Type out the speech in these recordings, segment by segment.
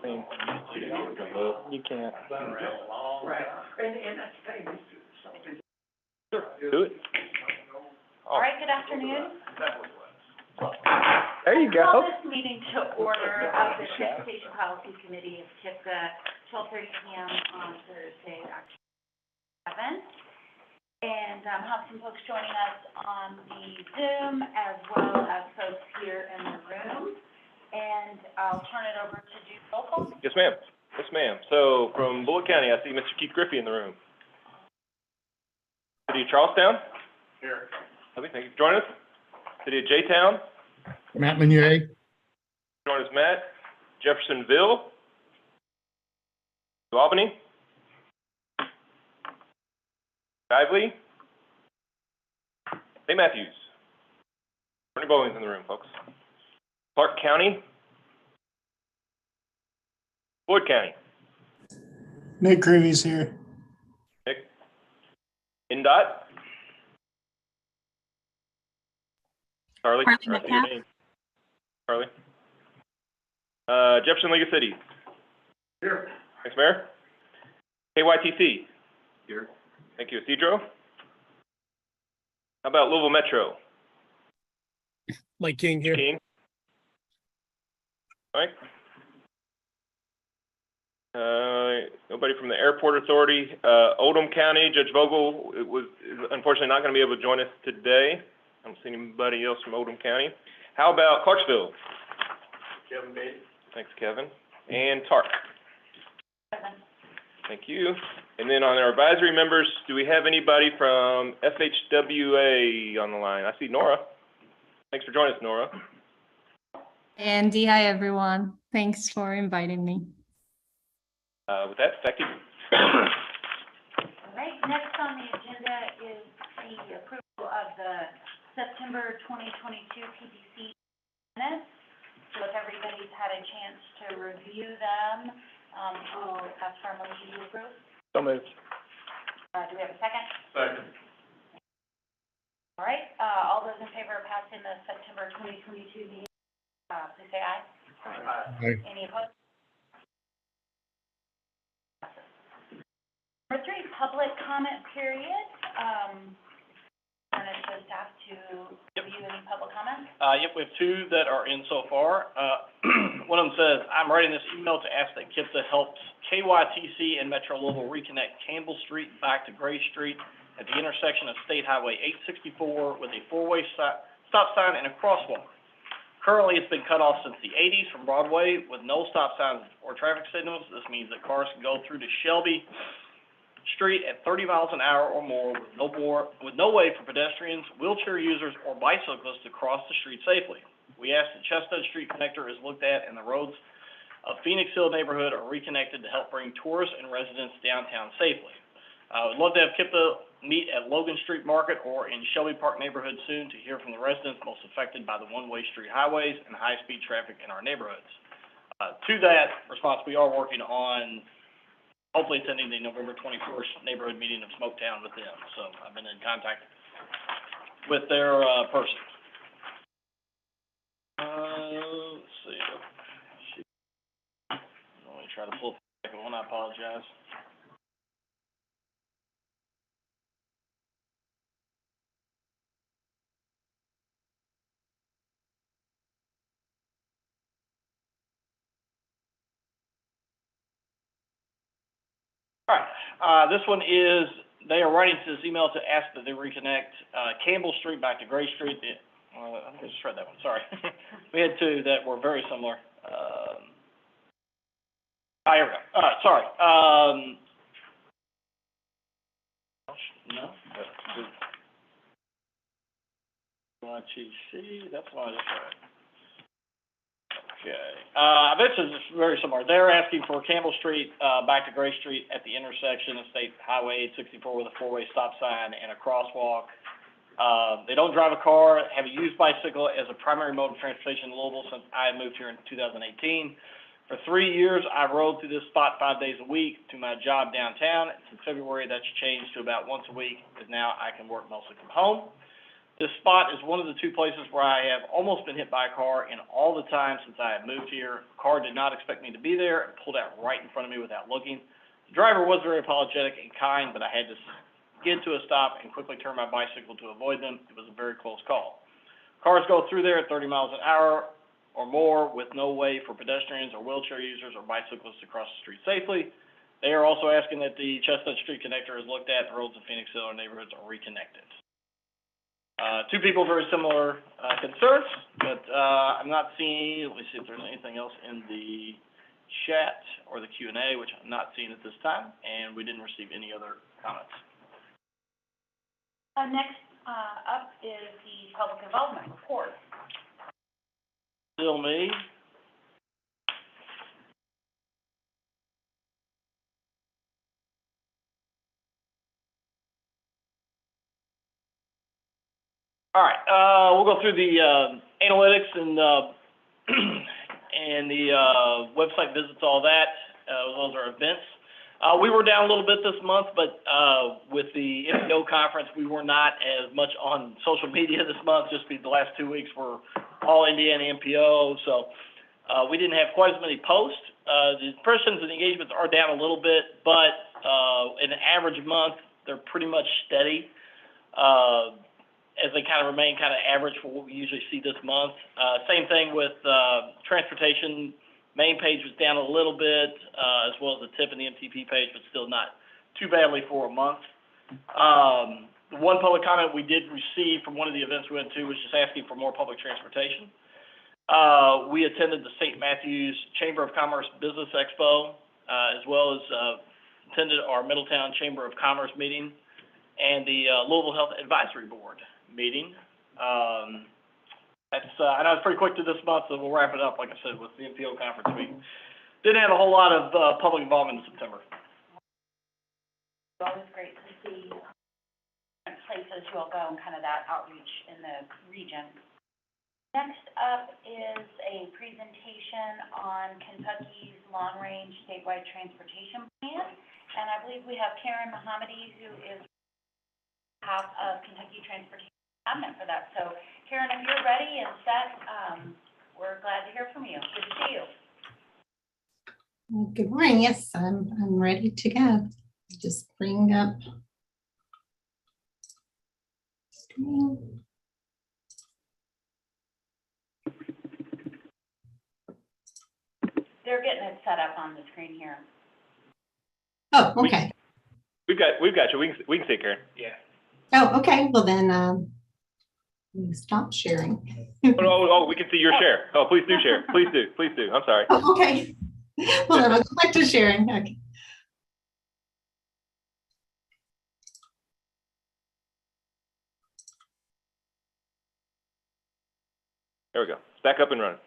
mean, you can't. Sure, do it. All right, good afternoon. There you Call go. this meeting to order of the Transportation Policy Committee of TIPCA, 12:30 p.m. on Thursday, October 7th. And have some folks joining us on the Zoom as well as folks here in the room. And I'll turn it over to Jude roll call. Yes, ma'am. Yes, ma'am. So from Bullitt County, I see Mr. Keith Griffey in the room. City of Charlestown? Here. Okay, thank you for joining us. City of J-Town? Matt Meunier. Join us, Matt. Jeffersonville? New Albany? Lively? St. Matthews? Bernie Bowling's in the room, folks. Clark County? Floyd County? Nick Creevy's here. Nick? NDOT? Carly? Carly Or I see your Metcalf. name. Carly? Jefferson League of Cities? Here. Thanks, Mayor. KYTC? Here. Thank you. Cedro? How about Louisville Metro? Mike King here. King? All right. Nobody from the Airport Authority. Oldham County, Judge Vogel is unfortunately not going to be able to join us today. I don't see anybody else from Oldham County. How about Clarksville? Kevin Bates. Thanks, Kevin. And Tark. Thank you. And then on our advisory members, do we have anybody from FHWA on the line? I see Nora. Thanks for joining us, Nora. Andy, hi everyone. Thanks for inviting me. With that, back to you. All right, next on the agenda is the approval of the September 2022 PPC minutes. So if everybody's had a chance to review them, we'll ask for a motion to approve. So moved. Do we have a second? Second. All right, all those in favor of passing the September 2022 meeting, please say aye. Aye. Any opposed? Number 3, public comment period. Wanted the staff to review any public comments? Yep, we have 2 that are in so far. One of them says, I'm writing this email to ask that KIPTA helps KYTC and Metro Louisville reconnect Campbell Street back to Gray Street at the intersection of State Highway 864 with a 4-way stop sign and a crosswalk. Currently, it's been cut off since the 80s from Broadway with no stop signs or traffic signals. This means that cars can go through to Shelby Street at 30 miles an hour or more with no way for pedestrians, wheelchair users, or bicyclists to cross the street safely. We ask that Chestnut Street connector is looked at and the roads of Phoenix Hill neighborhood are reconnected to help bring tourists and residents downtown safely. I would love to have KIPTA meet at Logan Street Market or in Shelby Park neighborhood soon to hear from the residents most affected by the one-way street highways and high-speed traffic in our neighborhoods. To that response, we are working on hopefully attending the November 21st neighborhood meeting of Smoketown with them. So I've been in contact with their person. Let's see. Let me try to pull up the second one. I apologize. All right, this one is, they are writing to this email to ask that they reconnect Campbell Street back to Gray Street. I think I just read that one, sorry. We had 2 that were very similar. Here we go. All right, sorry. No? YTC, that's what I just read. Okay. I bet this is very similar. They're asking for Campbell Street back to Gray Street at the intersection of State Highway 864 with a 4-way stop sign and a crosswalk. They don't drive a car, have a used bicycle as a primary mode of transportation in Louisville since I moved here in 2018. For 3 years, I rode through this spot 5 days a week to my job downtown. Since February, that's changed to about once a week, because now I can work mostly from home. This spot is one of the two places where I have almost been hit by a car in all the time since I have moved here. The car did not expect me to be there and pulled out right in front of me without looking. The driver was very apologetic and kind, but I had to skid to a stop and quickly turn my bicycle to avoid them. It was a very close call. Cars go through there at 30 miles an hour or more with no way for pedestrians or wheelchair users or bicyclists to cross the street safely. They are also asking that the Chestnut Street connector is looked at, the roads in Phoenix Hill and neighborhoods are reconnected. Two people, very similar concerns, but I'm not seeing, let me see if there's anything else in the chat or the Q&A, which I'm not seeing at this time, and we didn't receive any other comments. Next, up is the public involvement report. Still me. All right, we'll go through the analytics and and the website visits, all that. Those are events. We were down a little bit this month, but with the MPO conference, we were not as much on social media this month. Just the last 2 weeks were all Indiana MPO, so we didn't have quite as many posts. The impressions and engagements are down a little bit, but in an average month, they're pretty much steady. As they kind of remain kind of average for what we usually see this month. Same thing with transportation. Main page was down a little bit, as well as the tip and the MTP page, but still not too badly for a month. The one public comment we did receive from one of the events we went to was just asking for more public transportation. We attended the St. Matthews Chamber of Commerce Business Expo, as well as attended our Middletown Chamber of Commerce meeting and the Louisville Health Advisory Board meeting. I know it's pretty quick to this month, so we'll wrap it up, like I said, with the MPO conference week. Didn't have a whole lot of public involvement in September. It's always great to see different places you'll go and kind of that outreach in the region. Next up is a presentation on Kentucky's long-range statewide transportation plan. And I believe we have Karen Mohammadi, who is half of Kentucky Transportation Cabinet for that. So Karen, if you're ready and set, we're glad to hear from you. Good to see you. Good morning. Yes, I'm ready to go. Just bring up screen. They're getting it set up on the screen here. Oh, okay. We've got you. We can see it, Karen. Yeah. Oh, okay. Well then, let me stop sharing. Oh, we can see your share. Oh, please do share. Please do. I'm sorry. Oh, okay. Well, then I'll go back to sharing. Okay. There we go. It's back up and running.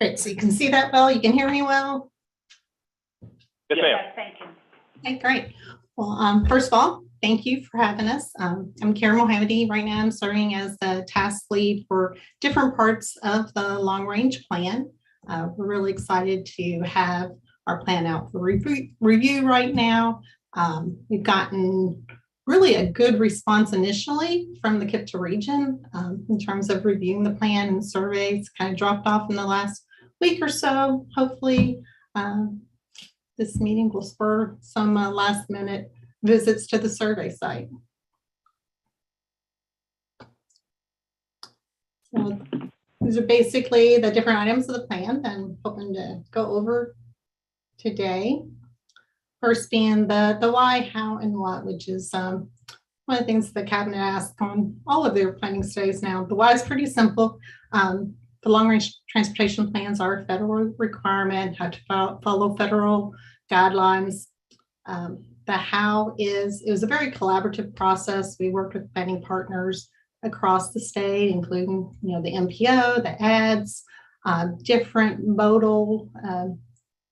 Great. So you can see that well. You can hear me well. Yes, ma'am. Yes, thank you. Okay, great. Well, first of all, thank you for having us. I'm Karen Mohammadi. Right now, I'm serving as the task lead for different parts of the long-range plan. We're really excited to have our plan out for review right now. We've gotten really a good response initially from the KIPTA region in terms of reviewing the plan, and surveys kind of dropped off in the last week or so. Hopefully, this meeting will spur some last minute visits to the survey site. So these are basically the different items of the plan that I'm hoping to go over today. First being the why, how, and what, which is one of the things the cabinet asks on all of their planning studies now. The why is pretty simple. The long-range transportation plans are a federal requirement, have to follow federal guidelines. The how is, it was a very collaborative process. We worked with planning partners across the state, including, the MPO, the ads, different modal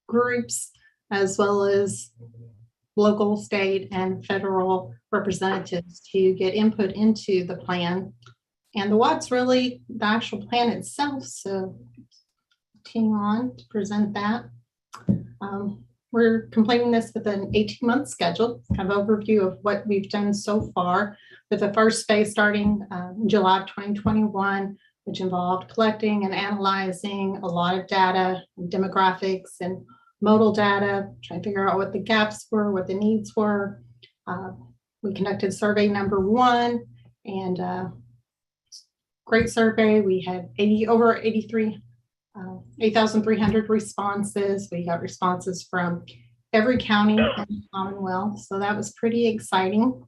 groups, as well as local, state, and federal representatives to get input into the plan. And the what's really the actual plan itself. So continue on to present that. we're completing this with an 18-month schedule, kind of overview of what we've done so far, with the first phase starting in July of 2021, which involved collecting and analyzing a lot of data, and demographics and modal data, trying to figure out what the gaps were, what the needs were. We conducted survey number 1, and great survey. We had over 8,300 responses. We got responses from every county in the Commonwealth, so that was pretty exciting.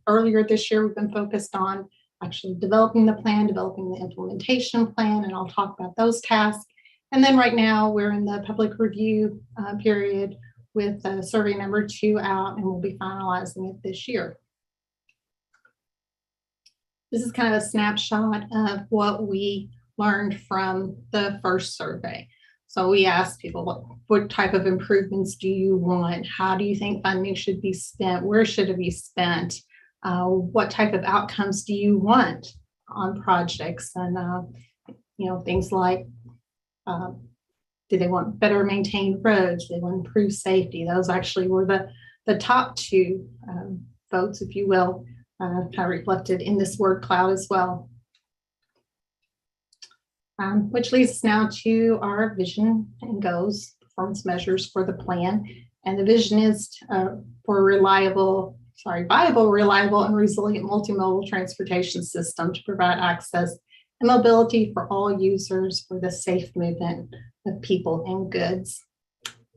Earlier this year, we've been focused on actually developing the plan, developing the implementation plan, and I'll talk about those tasks. And then right now, we're in the public review period with survey number 2 out, and we'll be finalizing it this year. This is kind of a snapshot of what we learned from the first survey. So we asked people, what type of improvements do you want? How do you think funding should be spent? Where should it be spent? What type of outcomes do you want on projects? And, things like, do they want better maintained roads? Do they want improved safety? Those actually were the top 2 votes, if you will, kind of reflected in this word cloud as well. Which leads us now to our vision and goals, performance measures for the plan. And the vision is for viable, reliable, and resilient multimodal transportation system to provide access and mobility for all users for the safe movement of people and goods.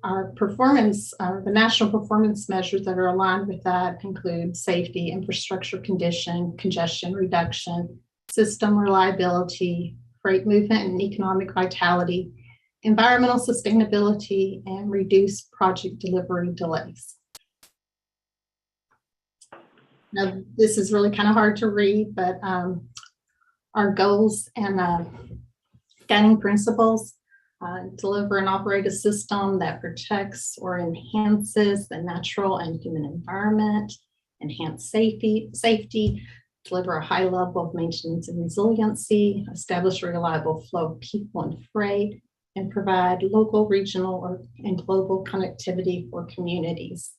Our performance, the national performance measures that are aligned with that include safety, infrastructure condition, congestion reduction, system reliability, freight movement and economic vitality, environmental sustainability, and reduce project delivery delays. Now, this is really kind of hard to read, but our goals and guiding principles: deliver and operate a system that protects or enhances the natural and human environment, enhance safety, deliver a high level of maintenance and resiliency, establish a reliable flow of people and freight, and provide local, regional, and global connectivity for communities.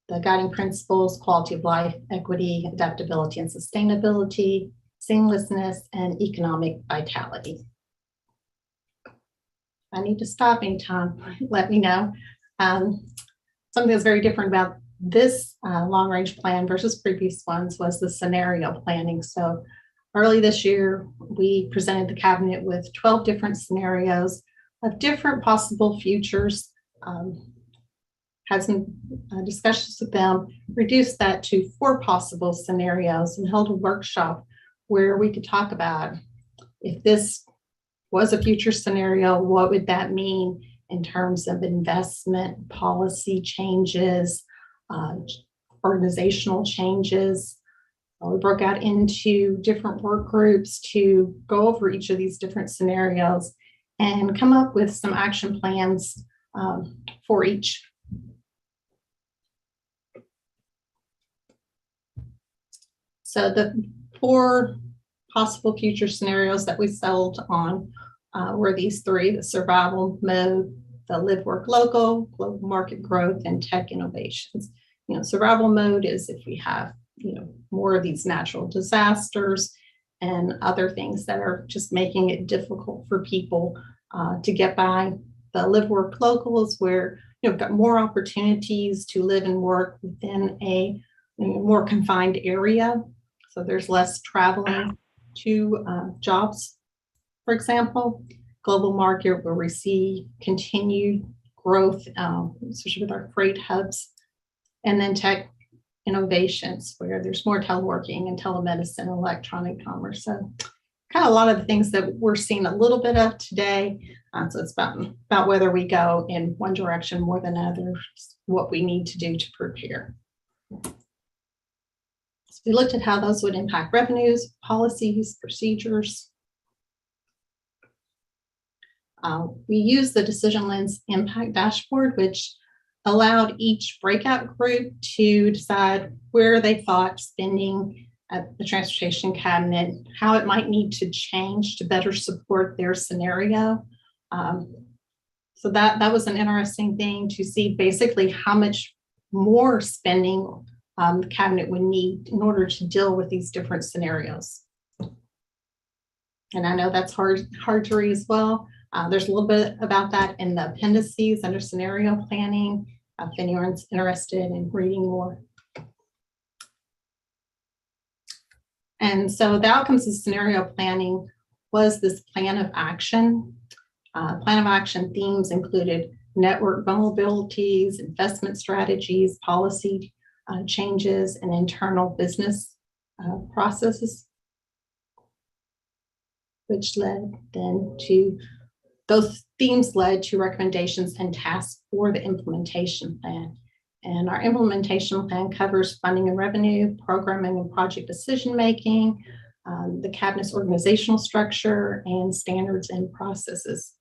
The guiding principles: quality of life, equity, adaptability and sustainability, seamlessness, and economic vitality. I need to stop anytime, let me know. Something that's very different about this long-range plan versus previous ones was the scenario planning. So early this year, we presented the cabinet with 12 different scenarios of different possible futures, had some discussions with them, reduced that to 4 possible scenarios, and held a workshop where we could talk about, if this was a future scenario, what would that mean in terms of investment, policy changes, organizational changes. We broke out into different work groups to go over each of these different scenarios and come up with some action plans for each. So the 4 possible future scenarios that we settled on were these 3: the survival mode, the live, work local, global market growth, and tech innovations. Survival mode is if we have, more of these natural disasters and other things that are just making it difficult for people to get by. The live, work local is where you've got more opportunities to live and work within a more confined area. So there's less traveling to jobs, for example. Global market, where we see continued growth, especially with our freight hubs. And then tech innovations, where there's more teleworking and telemedicine and electronic commerce. So kind of a lot of the things that we're seeing a little bit of today. So it's about whether we go in one direction more than others, what we need to do to prepare. So we looked at how those would impact revenues, policies, procedures. We used the Decision Lens Impact Dashboard, which allowed each breakout group to decide where they thought spending at the Transportation Cabinet, how it might need to change to better support their scenario. So that was an interesting thing to see basically how much more spending the cabinet would need in order to deal with these different scenarios. And I know that's hard to read as well. There's a little bit about that in the appendices under scenario planning, if anyone's interested in reading more. And so the outcomes of scenario planning was this plan of action. Plan of action themes included network vulnerabilities, investment strategies, policy changes, and internal business processes, which led then to, those themes led to recommendations and tasks for the implementation plan. And our implementation plan covers funding and revenue, programming and project decision-making, the cabinet's organizational structure, and standards and processes.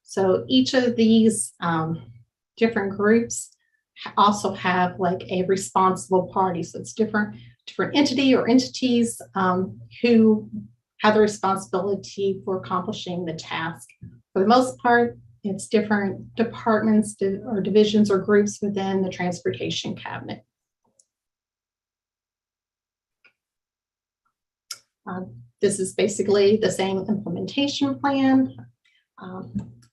So each of these different groups also have like a responsible party. So it's different entity or entities who have the responsibility for accomplishing the task. For the most part, it's different departments or divisions or groups within the transportation cabinet. This is basically the same implementation plan.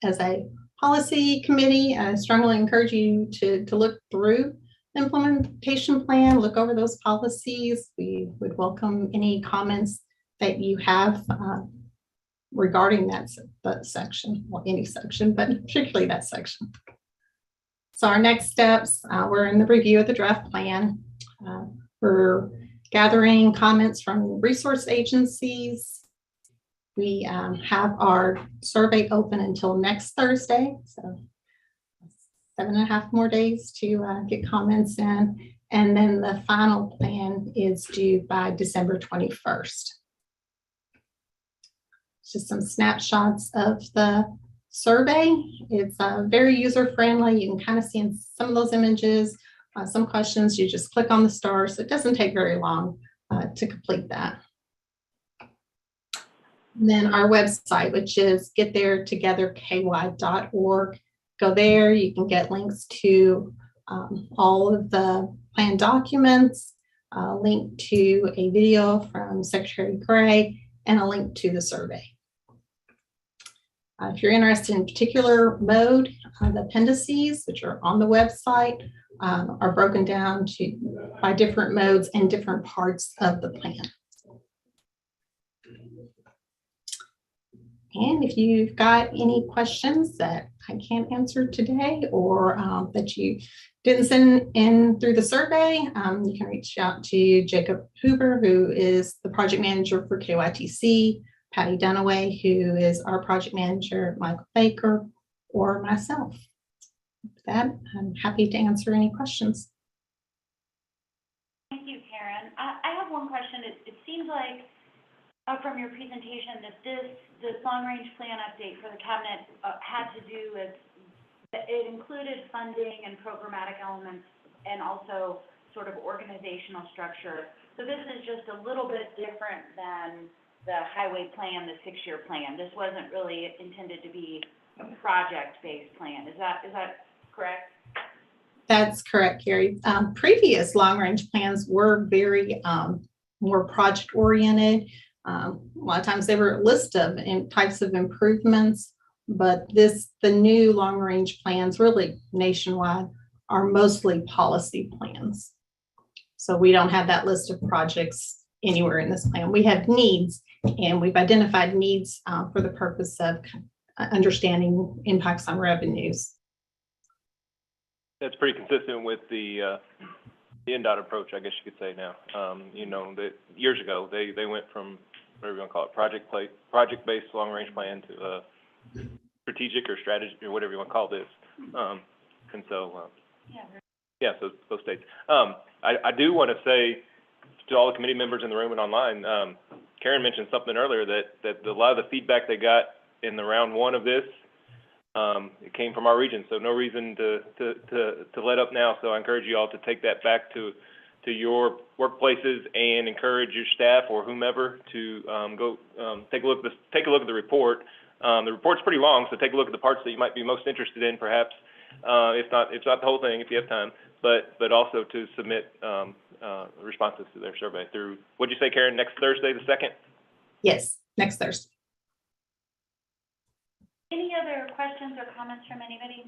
As a policy committee, I strongly encourage you to look through the implementation plan, look over those policies. We would welcome any comments that you have regarding that section, well, any section, but particularly that section. So our next steps, we're in the review of the draft plan. We're gathering comments from resource agencies. We have our survey open until next Thursday, so 7.5 more days to get comments in. And then the final plan is due by December 21st. Just some snapshots of the survey. It's very user-friendly. You can kind of see in some of those images, some questions, you just click on the star, so it doesn't take very long to complete that. And then our website, which is gettheiretogetherky.org. Go there, you can get links to all of the plan documents, a link to a video from Secretary Gray, and a link to the survey. If you're interested in a particular mode, the appendices, which are on the website, are broken down by different modes and different parts of the plan. And if you've got any questions that I can't answer today, or that you didn't send in through the survey, you can reach out to Jacob Huber, who is the project manager for KYTC, Patty Dunaway, who is our project manager, Michael Baker, or myself. With that, I'm happy to answer any questions. Thank you, Karen. I have one question. It seems like from your presentation that this long-range plan update for the cabinet had to do with, it included funding and programmatic elements and also sort of organizational structure. So this is just a little bit different than the highway plan, the 6-year plan. This wasn't really intended to be a project-based plan. Is that correct? That's correct, Carrie. Previous long-range plans were very more project-oriented. A lot of times they were a list of types of improvements, but the new long-range plans, really nationwide, are mostly policy plans. So we don't have that list of projects anywhere in this plan. We have needs, and we've identified needs for the purpose of understanding impacts on revenues. That's pretty consistent with the NDOT approach, I guess you could say now. You know, that years ago, they went from, whatever you want to call it, project-based long-range plan to strategic or strategy, or whatever you want to call this. And so, yeah, so both states. I do want to say to all the committee members in the room and online, Karen mentioned something earlier that a lot of the feedback they got in the round 1 of this, it came from our region, so no reason to let up now. So I encourage you all to take that back to your workplaces and encourage your staff or whomever to go take a look at the report. The report's pretty long, so take a look at the parts that you might be most interested in, perhaps, if not the whole thing, if you have time, but also to submit, responses to their survey through, what'd you say, Karen, next Thursday, the 2nd? Yes, next Thursday. Any other questions or comments from anybody?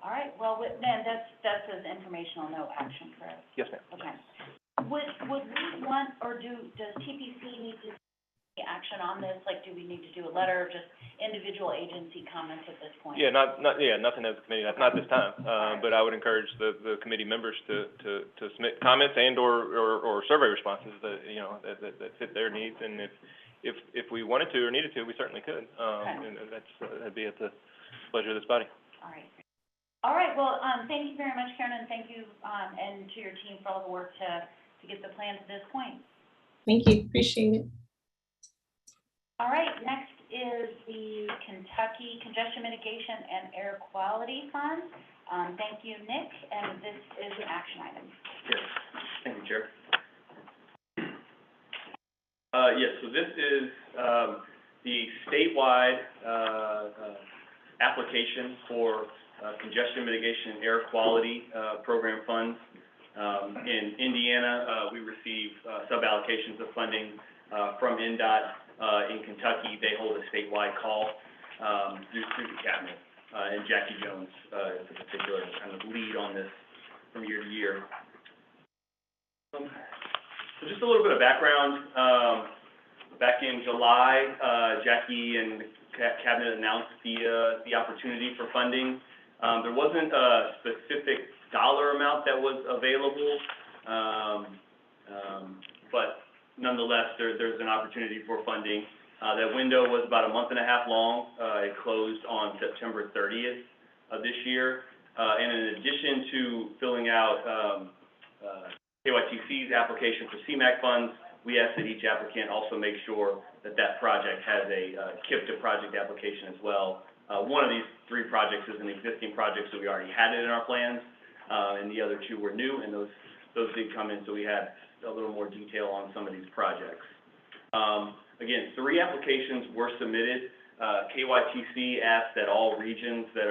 All right, well, then, that's an informational, no action, correct? Yes, ma'am. Okay. Would we want, or does TPC need to take action on this? Like, do we need to do a letter, or just individual agency comments at this point? Yeah, nothing as a committee, not this time, but I would encourage the committee members to submit comments and or survey responses that, you know, that fit their needs, and if we wanted to or needed to, we certainly could, and that'd be at the pleasure of this body. All right. All right, well, thank you very much, Karen, and thank you, and to your team for all the work to get the plan to this point. Thank you, appreciate it. All right, next is the Kentucky Congestion Mitigation and Air Quality Fund. Thank you, Nick, and this is an action item. Yes, thank you, Chair. Yes, so this is the statewide application for congestion mitigation and air quality program funds. In Indiana, we receive sub-allocations of funding from NDOT. In Kentucky, they hold a statewide call through the cabinet, and Jackie Jones is a particular kind of lead on this from year to year. So just a little bit of background. Back in July, Jackie and the cabinet announced the opportunity for funding. There wasn't a specific dollar amount that was available, but nonetheless, there's an opportunity for funding. That window was about a month and a half long. It closed on September 30th of this year. And in addition to filling out KYTC's application for CMAQ funds, we asked that each applicant also make sure that that project has a KIPTA project application as well. One of these three projects is an existing project, so we already had it in our plans, and the other two were new, and those did come in, so we had a little more detail on some of these projects. Again, 3 applications were submitted. KYTC asked that all regions that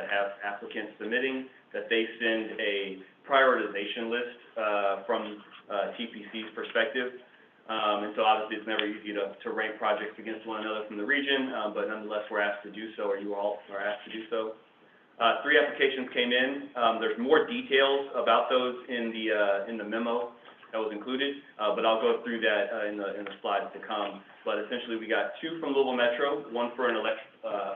have applicants submitting, that they send a prioritization list from TPC's perspective. And so obviously it's never easy to rank projects against one another from the region, but nonetheless we're asked to do so, or you all are asked to do so. 3 applications came in. There's more details about those in the memo that was included, but I'll go through that in the slides to come. But essentially we got 2 from Louisville Metro, one for an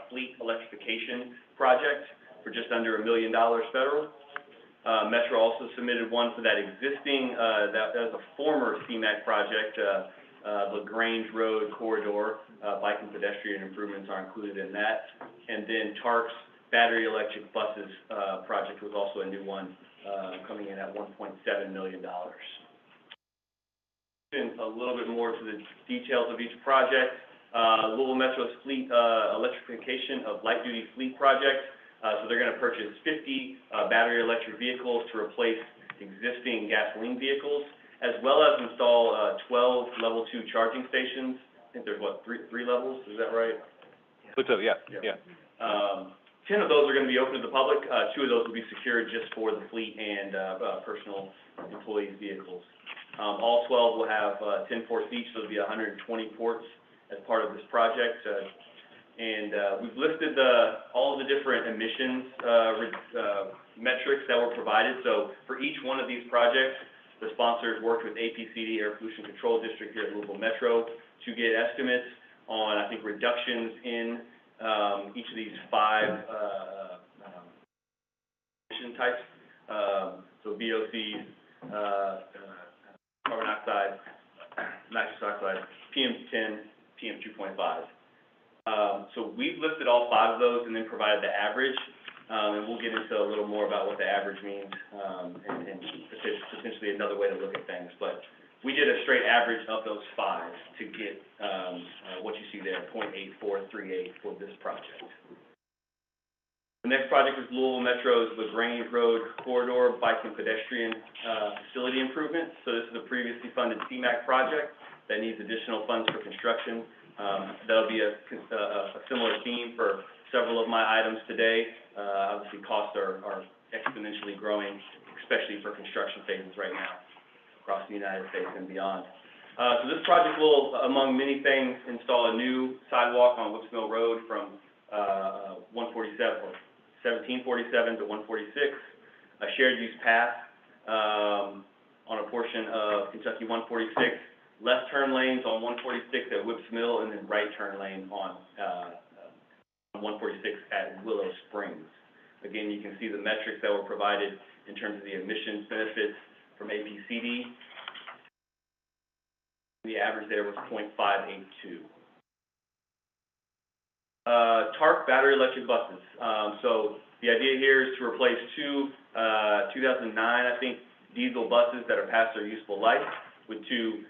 fleet electrification project for just under $1 million federal. Metro also submitted one for that existing, that was a former CMAQ project, LaGrange Road corridor, bike and pedestrian improvements are included in that. And then TARC's battery electric buses project was also a new one, coming in at $1.7 million. A little bit more to the details of each project. Louisville Metro's fleet electrification of light-duty fleet project. So they're going to purchase 50 battery electric vehicles to replace existing gasoline vehicles, as well as install 12 level 2 charging stations. I think there's, what, three levels? Is that right? Yeah. 10 of those are going to be open to the public. 2 of those will be secured just for the fleet and personal employees' vehicles. All 12 will have 10 ports each, so there'll be 120 ports as part of this project. And we've listed all of the different emissions metrics that were provided. So for each one of these projects, the sponsors worked with APCD, Air Pollution Control District here at Louisville Metro, to get estimates on, I think, reductions in each of these 5 emission types. So VOCs, carbon dioxide, nitrous oxide, PM10, PM2.5. So we've listed all 5 of those and then provided the average, and we'll get into a little more about what the average means, and potentially another way to look at things. But we did a straight average of those 5 to get what you see there, 0.8438 for this project. The next project is Louisville Metro's LaGrange Road corridor bike and pedestrian facility improvement. So this is a previously funded CMAQ project. that needs additional funds for construction. That'll be a similar theme for several of my items today. Obviously, costs are exponentially growing, especially for construction phases right now across the United States and beyond. So this project will, among many things, install a new sidewalk on Woods Mill Road from 1747 to 146, a shared use path on a portion of Kentucky 146, left turn lanes on 146 at Whips Mill, and then right turn lane on 146 at Willow Springs. Again, you can see the metrics that were provided in terms of the emissions benefits from APCD. The average there was 0.582. TARC battery electric buses. So the idea here is to replace two 2009, I think, diesel buses that are past their useful life with two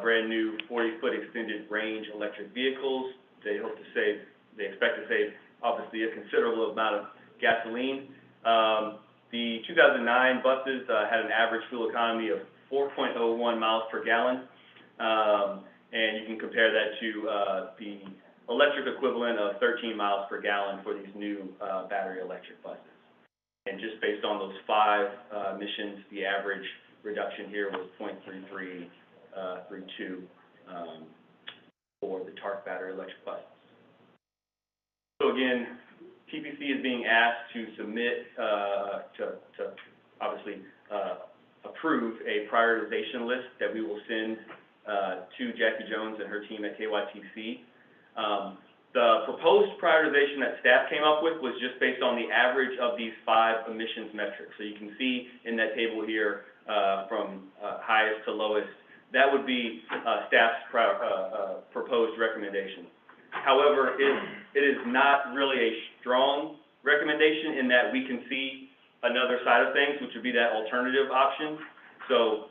brand new 40-foot extended range electric vehicles. They expect to save obviously a considerable amount of gasoline. The 2009 buses had an average fuel economy of 4.01 miles per gallon, and you can compare that to the electric equivalent of 13 miles per gallon for these new battery electric buses. And just based on those 5 emissions, the average reduction here was 0.3332 for the TARC battery electric buses. So again, TPC is being asked to submit, to obviously approve a prioritization list that we will send to Jackie Jones and her team at KYTC. The proposed prioritization that staff came up with was just based on the average of these 5 emissions metrics. So you can see in that table here from highest to lowest, that would be staff's proposed recommendation. However, it is not really a strong recommendation in that we can see another side of things, which would be that alternative option. So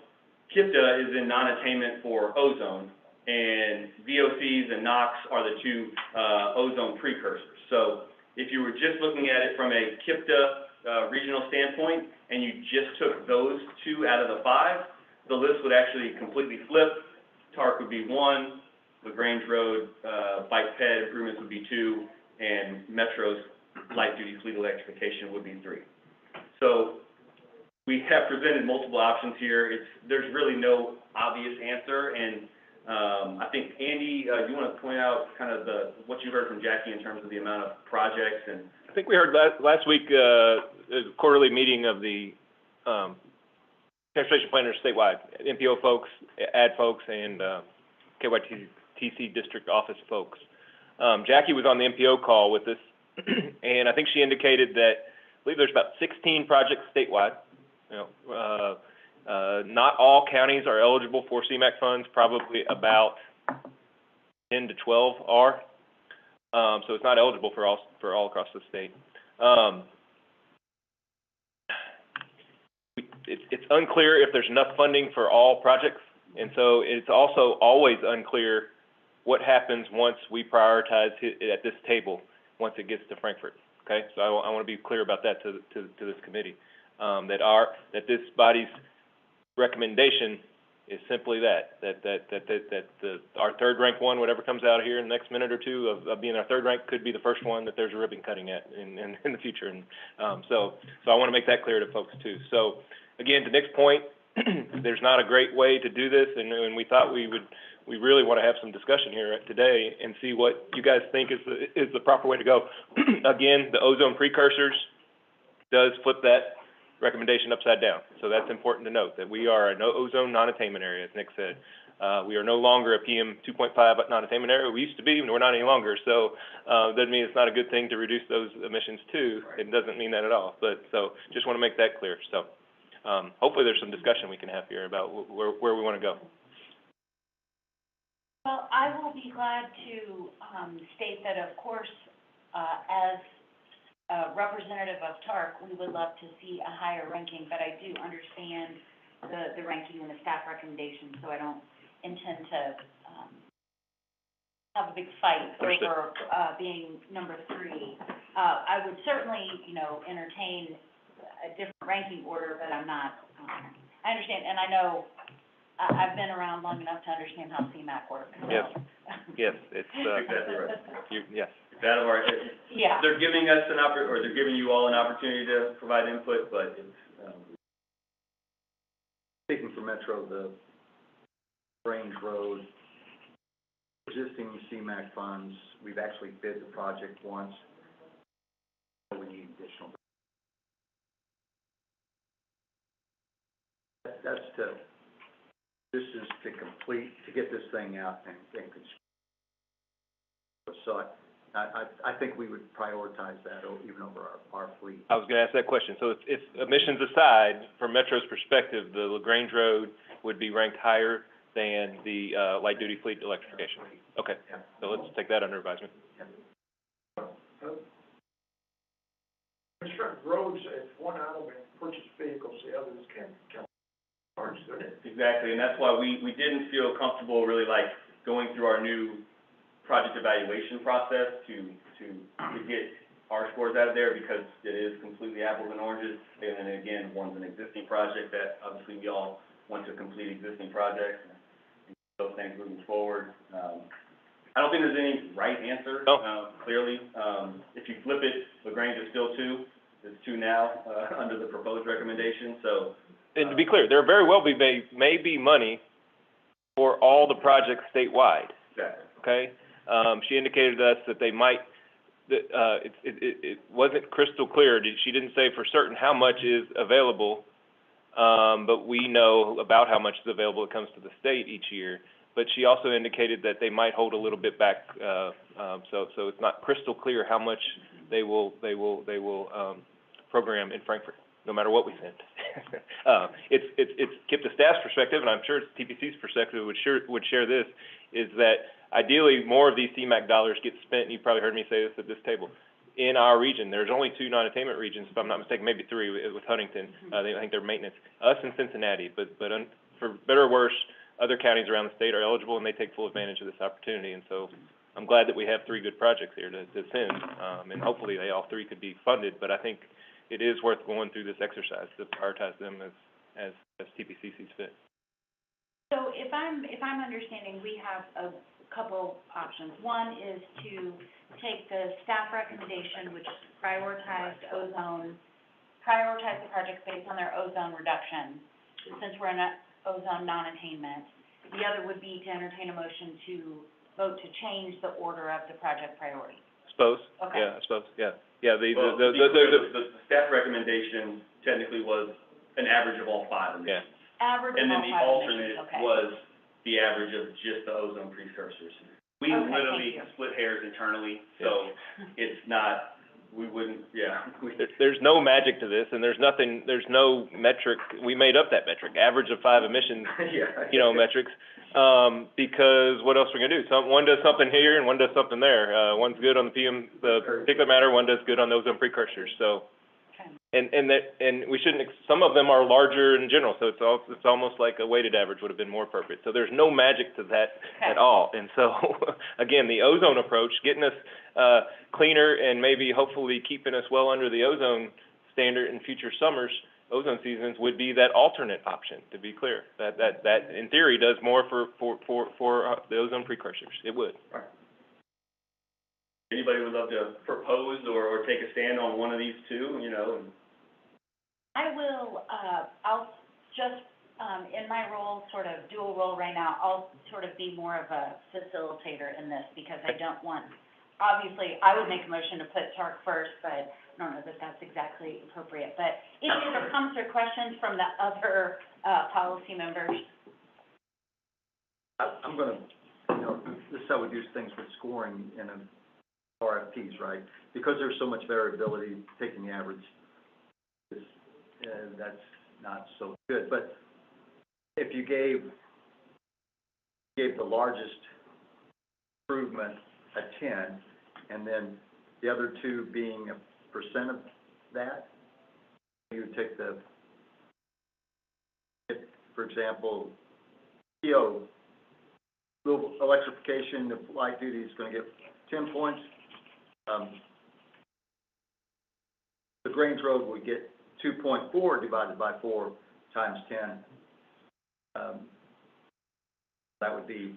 KIPTA is in non-attainment for ozone, and VOCs and NOx are the 2 ozone precursors. So if you were just looking at it from a KIPTA regional standpoint, and you just took those 2 out of the 5, the list would actually completely flip. TARC would be 1, LaGrange Road bike ped improvements would be 2, and Metro's light-duty fleet electrification would be 3. So we have presented multiple options here. There's really no obvious answer, and I think, Andy, you want to point out kind of what you heard from Jackie in terms of the amount of projects and... I think we heard last week, a quarterly meeting of the transportation planners statewide, MPO folks, AD folks, and KYTC district office folks. Jackie was on the MPO call with us, and I think she indicated that I believe there's about 16 projects statewide. Not all counties are eligible for CMAQ funds, probably about 10 to 12 are. So it's not eligible for all across the state. It's unclear if there's enough funding for all projects, and so it's also always unclear what happens once we prioritize it at this table, once it gets to Frankfurt. Okay, so I want to be clear about that to this committee, that this body's recommendation is simply that our third rank one, whatever comes out here in the next minute or two of being our third rank, could be the first one that there's a ribbon cutting at in the future. And so I want to make that clear to folks too. So again, to Nick's point, there's not a great way to do this, and we thought we really want to have some discussion here today and see what you guys think is the proper way to go. Again, the ozone precursors does flip that recommendation upside down. So that's important to note, that we are a no ozone non-attainment area, as Nick said. We are no longer a PM 2.5 non-attainment area. We used to be, and we're not any longer. So doesn't mean it's not a good thing to reduce those emissions too. It doesn't mean that at all. But so just want to make that clear. So hopefully there's some discussion we can have here about where we want to go. Well, I will be glad to state that, of course, as a representative of TARC, we would love to see a higher ranking, but I do understand the ranking and the staff recommendation, so I don't intend to have a big fight over being number 3. I would certainly, entertain a different ranking order, but I'm not. I understand, and I know I've been around long enough to understand how CMAQ works. so. Yes. Yes, it's, Exactly right. yes. It's out of our, Yeah. they're giving us or they're giving you all an opportunity to provide input, but it's, Speaking for Metro, the Range Road, existing CMAQ funds, we've actually bid the project once. We need additional. This is to get this thing out and construct. So I think we would prioritize that even over our fleet. I was gonna ask that question. So if emissions aside, from Metro's perspective, the LaGrange Road would be ranked higher than the, light-duty fleet electrification? Okay, so let's take that under advisement. Construct roads, if one item and purchase vehicles, the others can charge, don't it? exactly, and that's why we didn't feel comfortable really like going through our new project evaluation process to get our scores out of there, because it is completely apples and oranges. And then again, one's an existing project that obviously we all want to complete existing projects and those things moving forward. I don't think there's any right answer, clearly. If you flip it, LaGrange is still 2. It's 2 now, under the proposed recommendation, so. And to be clear, there very well may be money for all the projects statewide, Exactly. okay? She indicated to us that they might, that, it wasn't crystal clear. She didn't say for certain how much is available, but we know about how much is available that comes to the state each year. But she also indicated that they might hold a little bit back, so it's not crystal clear how much they will program in Frankfurt, no matter what we send. It's Kip, the staff's perspective, and I'm sure it's TPC's perspective would share this, is that ideally more of these CMAQ dollars get spent, and you probably heard me say this at this table, in our region. There's only 2 non-attainment regions, if I'm not mistaken, maybe 3 with Huntington. I think they're maintenance. Us and Cincinnati, but for better or worse, other counties around the state are eligible, and they take full advantage of this opportunity. And so I'm glad that we have 3 good projects here to send, and hopefully they all 3 could be funded. But I think it is worth going through this exercise to prioritize them as TPC sees fit. So if I'm understanding, we have a couple options. One is to take the staff recommendation, which prioritized the projects based on their ozone reduction, since we're in a ozone non-attainment. The other would be to entertain a motion to vote to change the order of the project priority. Suppose? Okay. Yeah, I suppose, yeah. Yeah, Well, the staff recommendation technically was an average of all 5 of these. Yeah. Average of And then all the 5 alternate emissions, okay. was the average of just the ozone precursors. We Okay, literally thank you. split hairs internally, so it's not, we wouldn't, There's no magic to this, and there's no metric. We made up that metric, average of 5 emissions, metrics, because what else are we gonna do? One does something here and one does something there. One's good on the particulate matter, one does good on the ozone precursors, so. Okay. And we shouldn't, some of them are larger in general, so it's almost like a weighted average would have been more appropriate. So there's no magic to that at all. And so, again, the ozone approach, getting us cleaner and maybe hopefully keeping us well under the ozone standard in future summers, ozone seasons, would be that alternate option, to be clear. That in theory does more for the ozone precursors. It would. Right. Anybody would love to propose or take a stand on one of these 2, I will, I'll just, in my role, sort of dual role right now, I'll sort of be more of a facilitator in this, because I don't want, obviously, I would make a motion to put TARC first, but I don't know that that's exactly appropriate. But if there are comments or questions from the other, policy members. I'm gonna, this is how we do things with scoring in RFPs, right? Because there's so much variability, taking the average that's not so good. But if you gave the largest improvement a 10, and then the other 2 being a % of that, you would take for example, little electrification of light duty is going to get 10 points. The Grange Road would get 2.4 divided by 4 times 10. that would be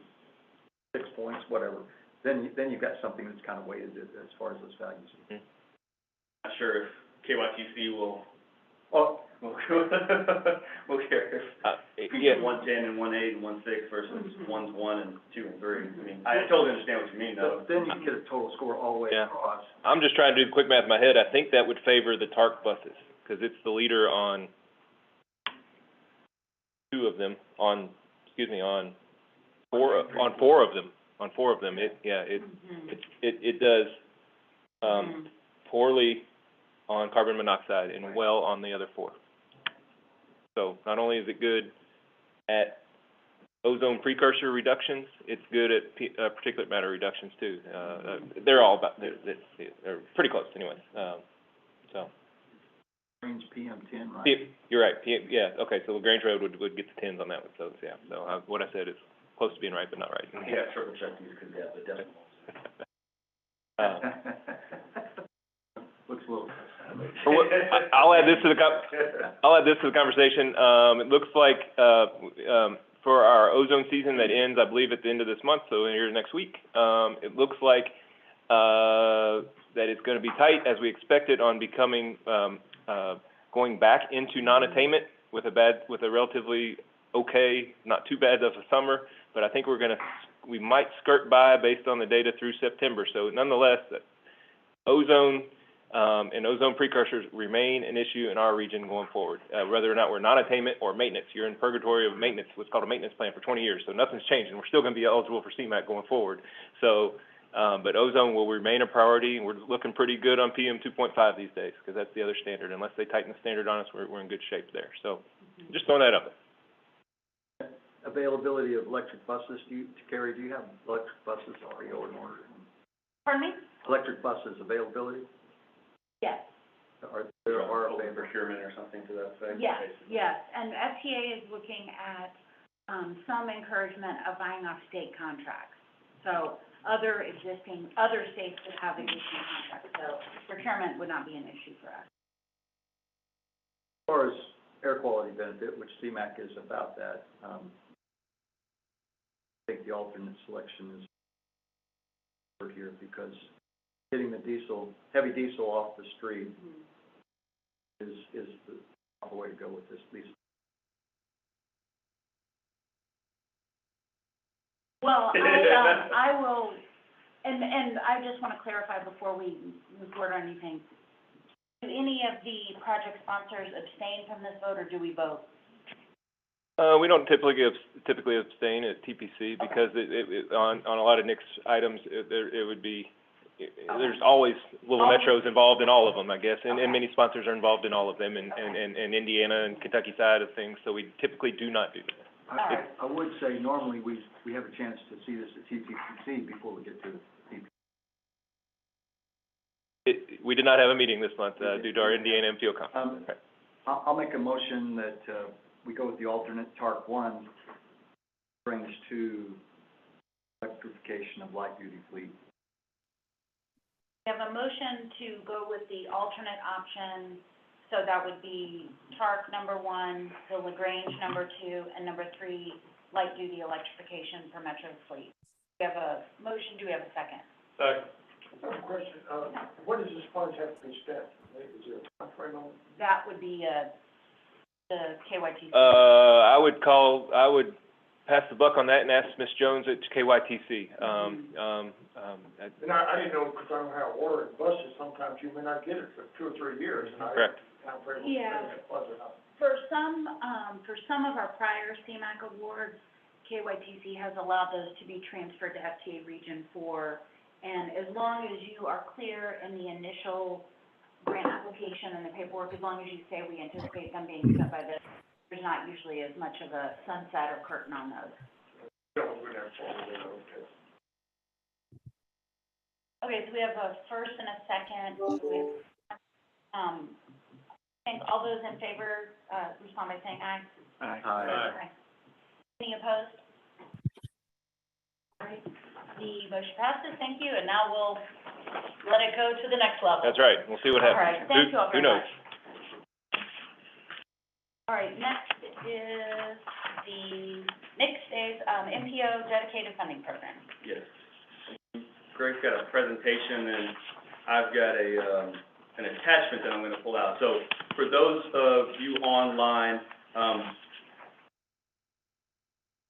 6 points, whatever. Then you've got something that's kind of weighted as far as those values. Not sure if KYTC will, Oh, will care if Yeah, 110 and 1.8 and 1.6 versus 1 and 2 and 3. I mean, I totally understand what you mean, though. but then you can get a total score all the way Yeah. across. I'm just trying to do quick math in my head. I think that would favor the TARC buses, because it's the leader on four of them. On four of them. It does, poorly on carbon monoxide and well on the other four. So not only is it good at ozone precursor reductions, it's good at particulate matter reductions too. They're all about, they're pretty close anyways. So. Range PM10, right? You're right, yeah, okay, so LaGrange Road would get the 10s on that one, so, yeah. So what I said is close to being right, but not right. Yeah, triple check these, because, yeah, the decimals. Looks a little. I'll add this to the conversation. It looks like, for our ozone season that ends, I believe, at the end of this month, so here next week, it looks like, that it's gonna be tight as we expected on becoming, going back into non-attainment with a relatively okay, not too bad of a summer, but I think we might skirt by based on the data through September. So nonetheless, ozone, and ozone precursors remain an issue in our region going forward, whether or not we're non-attainment or maintenance. You're in purgatory of maintenance, what's called a maintenance plan for 20 years, so nothing's changed, and we're still gonna be eligible for CMAQ going forward. So, but ozone will remain a priority, and we're looking pretty good on PM 2.5 these days, because that's the other standard. Unless they tighten the standard on us, we're in good shape there. So, just throwing that up. Availability of electric buses, Carrie, do you have electric buses already in order? Pardon me? Electric buses availability? Yes. There are Open available. procurement or something to that effect? Yes, basically. yes, and FTA is looking at, some encouragement of buying off state contracts. So other states that have existing contracts, so procurement would not be an issue for us. As far as air quality benefit, which CMAQ is about that, I think the alternate selection is here, because getting the heavy diesel off the street is the way to go with this, these. Well, I will, and I just want to clarify before we move forward on anything. Do any of the project sponsors abstain from this vote, or do we vote? We don't typically abstain at TPC, because on a lot of Nick's items, it would be, there's always little metros involved in all of them, I guess, and many sponsors are involved in all of them, and Indiana and Kentucky side of things, so we typically do not do that. I would say normally we have a chance to see this at TPC before we get to TPC. We did not have a meeting this month, due to our Indiana MPO conference. I'll make a motion that, we go with the alternate TARC 1, brings to electrification of light-duty fleet. We have a motion to go with the alternate option, so that would be TARC number 1, the LaGrange number 2, and number 3, light-duty electrification for Metro fleet. We have a motion, do we have a second? I have a question, when does this funds have to be spent? Is there a timeframe on it? That would be, the KYTC. I would pass the buck on that and ask Ms. Jones at KYTC. And I didn't know, because I don't know how it works, buses, sometimes you may not get it for 2 or 3 years, and I. Correct. Timeframe. Yeah. For some of our prior CMAQ awards, KYTC has allowed those to be transferred to FTA Region 4, and as long as you are clear in the initial grant application and the paperwork, as long as you say we anticipate them being spent by this, there's not usually as much of a sunset or curtain on those. Okay, so we have a first and a second. I think all those in favor, respond by saying aye. Aye. Any opposed? All right, the motion passes, thank you, and now we'll let it go to the next level. That's right, we'll see what happens. All right, thank you all very Who knows? much. All right, next is the next is, MPO dedicated funding program. Yes. Greg's got a presentation, and I've got an attachment that I'm going to pull out. So for those of you online,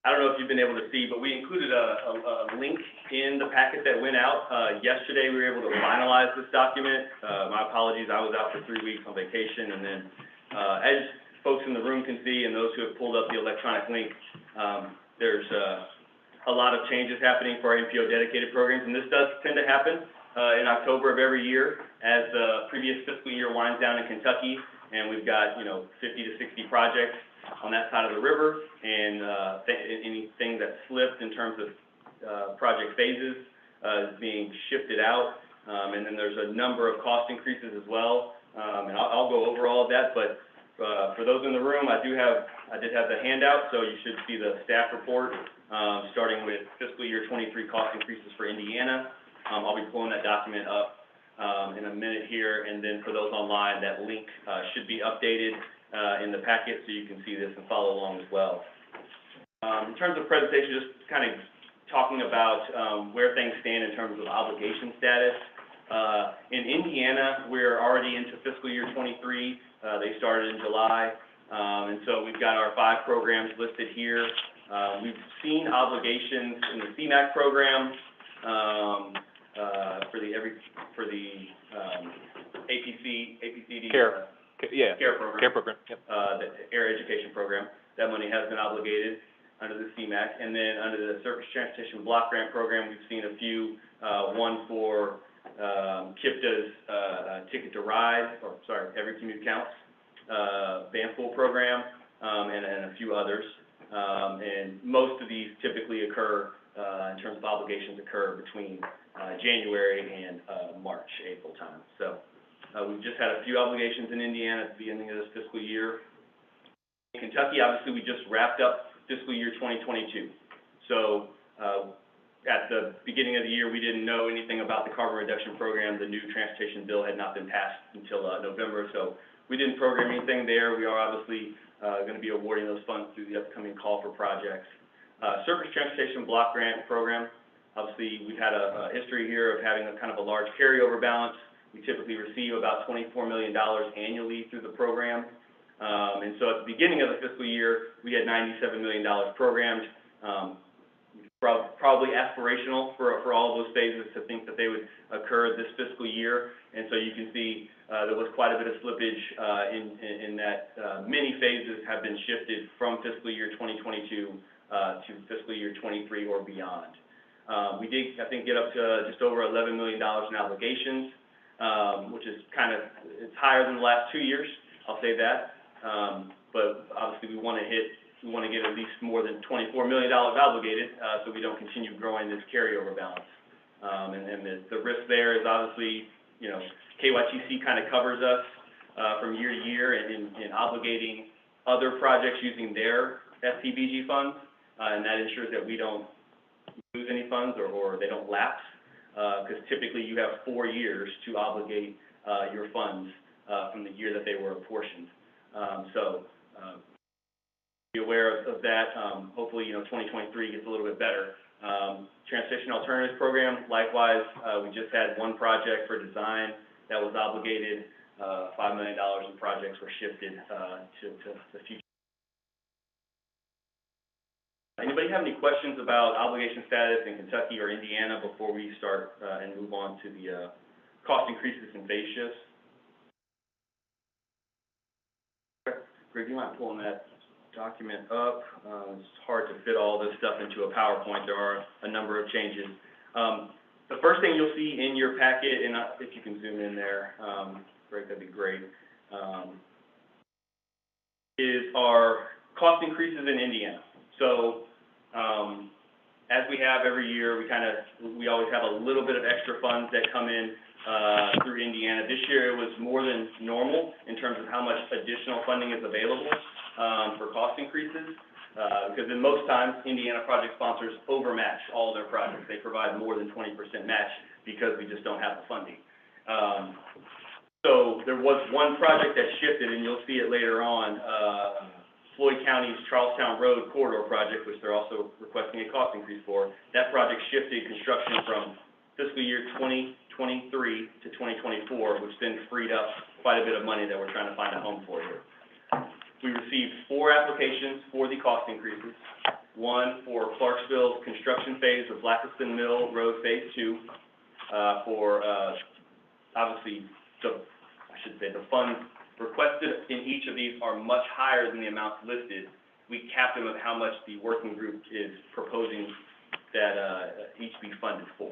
I don't know if you've been able to see, but we included a link in the packet that went out. Yesterday, we were able to finalize this document. My apologies, I was out for 3 weeks on vacation, and then as folks in the room can see, and those who have pulled up the electronic link, there's a lot of changes happening for our NPO dedicated programs, and this does tend to happen in October of every year as the previous fiscal year winds down in Kentucky, and we've got, 50 to 60 projects on that side of the river, and anything that slipped in terms of project phases is being shifted out, and then there's a number of cost increases as well, and I'll go over all of that, but for those in the room, I did have the handout, so you should see the staff report, starting with fiscal year 23 cost increases for Indiana. I'll be pulling that document up in a minute here, and then for those online, that link should be updated in the packet so you can see this and follow along as well. In terms of presentation, just kind of talking about where things stand in terms of obligation status. In Indiana, we're already into fiscal year 23. They started in July, and so we've got our 5 programs listed here. We've seen obligations in the CMAQ program for the APCD Care. Yeah. care program. Care program, yep. The air education program. That money has been obligated under the CMAQ. And then under the Surface Transportation Block Grant Program, we've seen a few, one for KIPTA's Ticket to Ride, Every Commute Counts, Banpool program, and a few others. And most of these typically occur, in terms of obligations, occur between January and March, April time. So we've just had a few obligations in Indiana at the beginning of this fiscal year. In Kentucky, obviously, we just wrapped up fiscal year 2022. So at the beginning of the year, we didn't know anything about the carbon reduction program. The new transportation bill had not been passed until November, so we didn't program anything there. We are obviously going to be awarding those funds through the upcoming call for projects. Surface Transportation Block Grant Program, obviously, we've had a history here of having a kind of a large carryover balance. We typically receive about $24 million annually through the program. And so at the beginning of the fiscal year, we had $97 million programmed. Probably aspirational for all of those phases to think that they would occur this fiscal year. And so you can see there was quite a bit of slippage in that many phases have been shifted from fiscal year 2022 to fiscal year 23 or beyond. We did, I think, get up to just over $11 million in obligations, which is it's higher than the last 2 years, I'll say that. But obviously we want to get at least more than $24 million obligated, so we don't continue growing this carryover balance. And the risk there is obviously, KYTC kind of covers us from year to year in obligating other projects using their STBG funds, and that ensures that we don't lose any funds or they don't lapse, because typically you have 4 years to obligate your funds from the year that they were apportioned. So be aware of that. Hopefully, 2023 gets a little bit better. Transportation Alternatives Program, likewise, we just had one project for design that was obligated. $5 million in projects were shifted to the future. Anybody have any questions about obligation status in Kentucky or Indiana before we start and move on to the cost increases and phase shifts? Greg, do you mind pulling that document up? It's hard to fit all this stuff into a PowerPoint. There are a number of changes. The first thing you'll see in your packet, and if you can zoom in there, Greg, that'd be great, is our cost increases in Indiana. So, as we have every year, we always have a little bit of extra funds that come in through Indiana. This year it was more than normal in terms of how much additional funding is available for cost increases, because in most times, Indiana project sponsors overmatch all their projects. They provide more than 20% match because we just don't have the funding. So there was one project that shifted, and you'll see it later on. Floyd County's Charlestown Road Corridor project, which they're also requesting a cost increase for. That project shifted construction from fiscal year 2023 to 2024, which then freed up quite a bit of money that we're trying to find a home for here. We received 4 applications for the cost increases. One for Clarksville's construction phase of Blackiston Mill Road Phase 2, for, obviously, the funds requested in each of these are much higher than the amounts listed. We capped them at how much the working group is proposing that, each be funded for.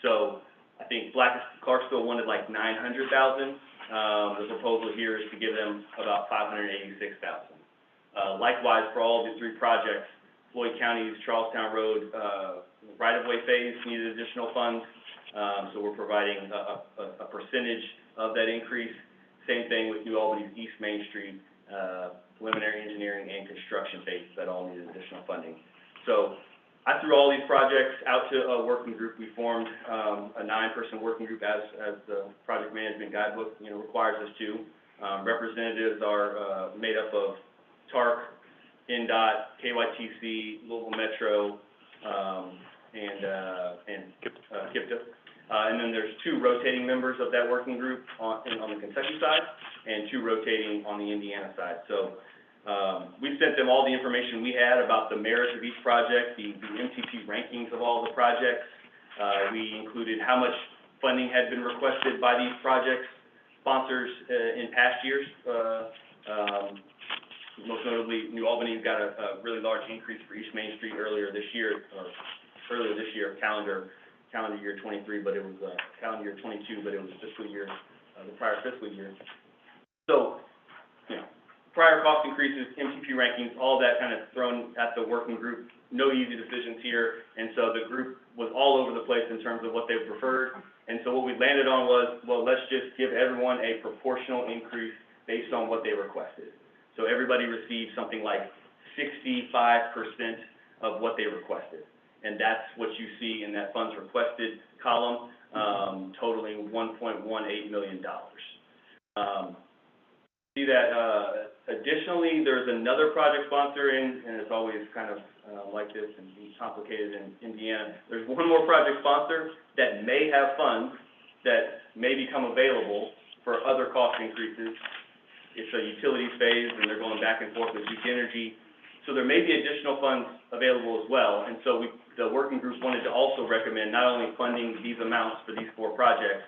So, I think Clarksville wanted like $900,000. The proposal here is to give them about $586,000. Likewise, for all of the 3 projects, Floyd County's Charlestown Road right-of-way phase needed additional funds, so we're providing a percentage of that increase. Same thing with New Albany's East Main Street preliminary engineering and construction phases that all needed additional funding. So I threw all these projects out to a working group. We formed a 9-person working group as the project management guidebook requires us to. Representatives are made up of TARC, NDOT, KYTC, Louisville Metro, and KIPTA. And then there's 2 rotating members of that working group on the Kentucky side and 2 rotating on the Indiana side. So we sent them all the information we had about the merits of each project, the MTP rankings of all the projects. We included how much funding had been requested by these projects sponsors in past years. Most notably, New Albany got a really large increase for East Main Street earlier this year, calendar year 23, but it was calendar year 22, but it was fiscal year, the prior fiscal year. So, prior cost increases, MTP rankings, all that kind of thrown at the working group. No easy decisions here, and so the group was all over the place in terms of what they preferred. And so what we landed on was, well, let's just give everyone a proportional increase based on what they requested. So everybody received something like 65% of what they requested. And that's what you see in that funds requested column, totaling $1.18 million. See that, additionally, there's another project sponsor and it's always kind of like this and complicated in Indiana. There's one more project sponsor that may have funds that may become available for other cost increases. It's a utilities phase, and they're going back and forth with Duke Energy. So there may be additional funds available as well. And so the working group wanted to also recommend not only funding these amounts for these 4 projects,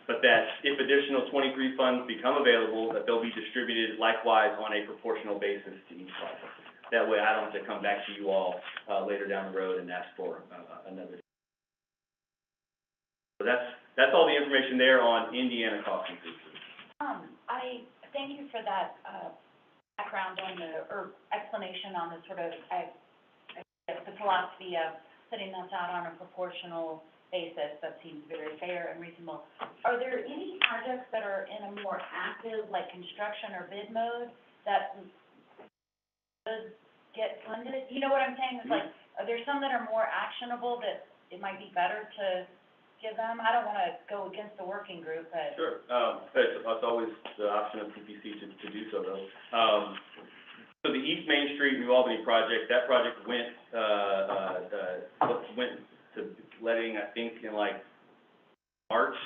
but that if additional 23 funds become available, that they'll be distributed likewise on a proportional basis to each project. That way I don't have to come back to you all later down the road and ask for another. So that's all the information there on Indiana cost increases. I thank you for that, background on or explanation on the sort of, the philosophy of putting this out on a proportional basis. That seems very fair and reasonable. Are there any projects that are in a more active, like construction or bid mode, that would get funded? You know what I'm saying? It's like, are there some that are more actionable that it might be better to give them? I don't want to go against the working group, but... Sure. It's always the option of PPC to do so, though. So the East Main Street New Albany project, that project went to letting, I think, in like March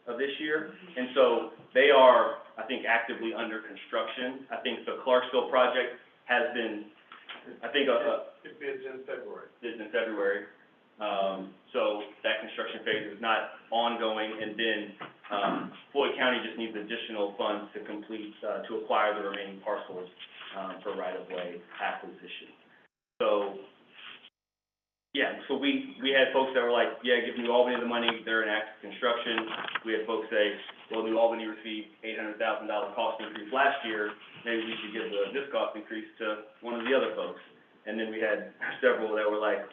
of this year. And so they are, I think, actively under construction. I think the Clarksville project has been, I think, It bids in February. bids in February. So that construction phase is not ongoing, and then Floyd County just needs additional funds to complete, to acquire the remaining parcels for right-of-way acquisition. So, yeah, so we had folks that were like, yeah, give New Albany the money, they're in active construction. We had folks say, well, New Albany received $800,000 cost increase last year, maybe we should give this cost increase to one of the other folks. And then we had several that were like,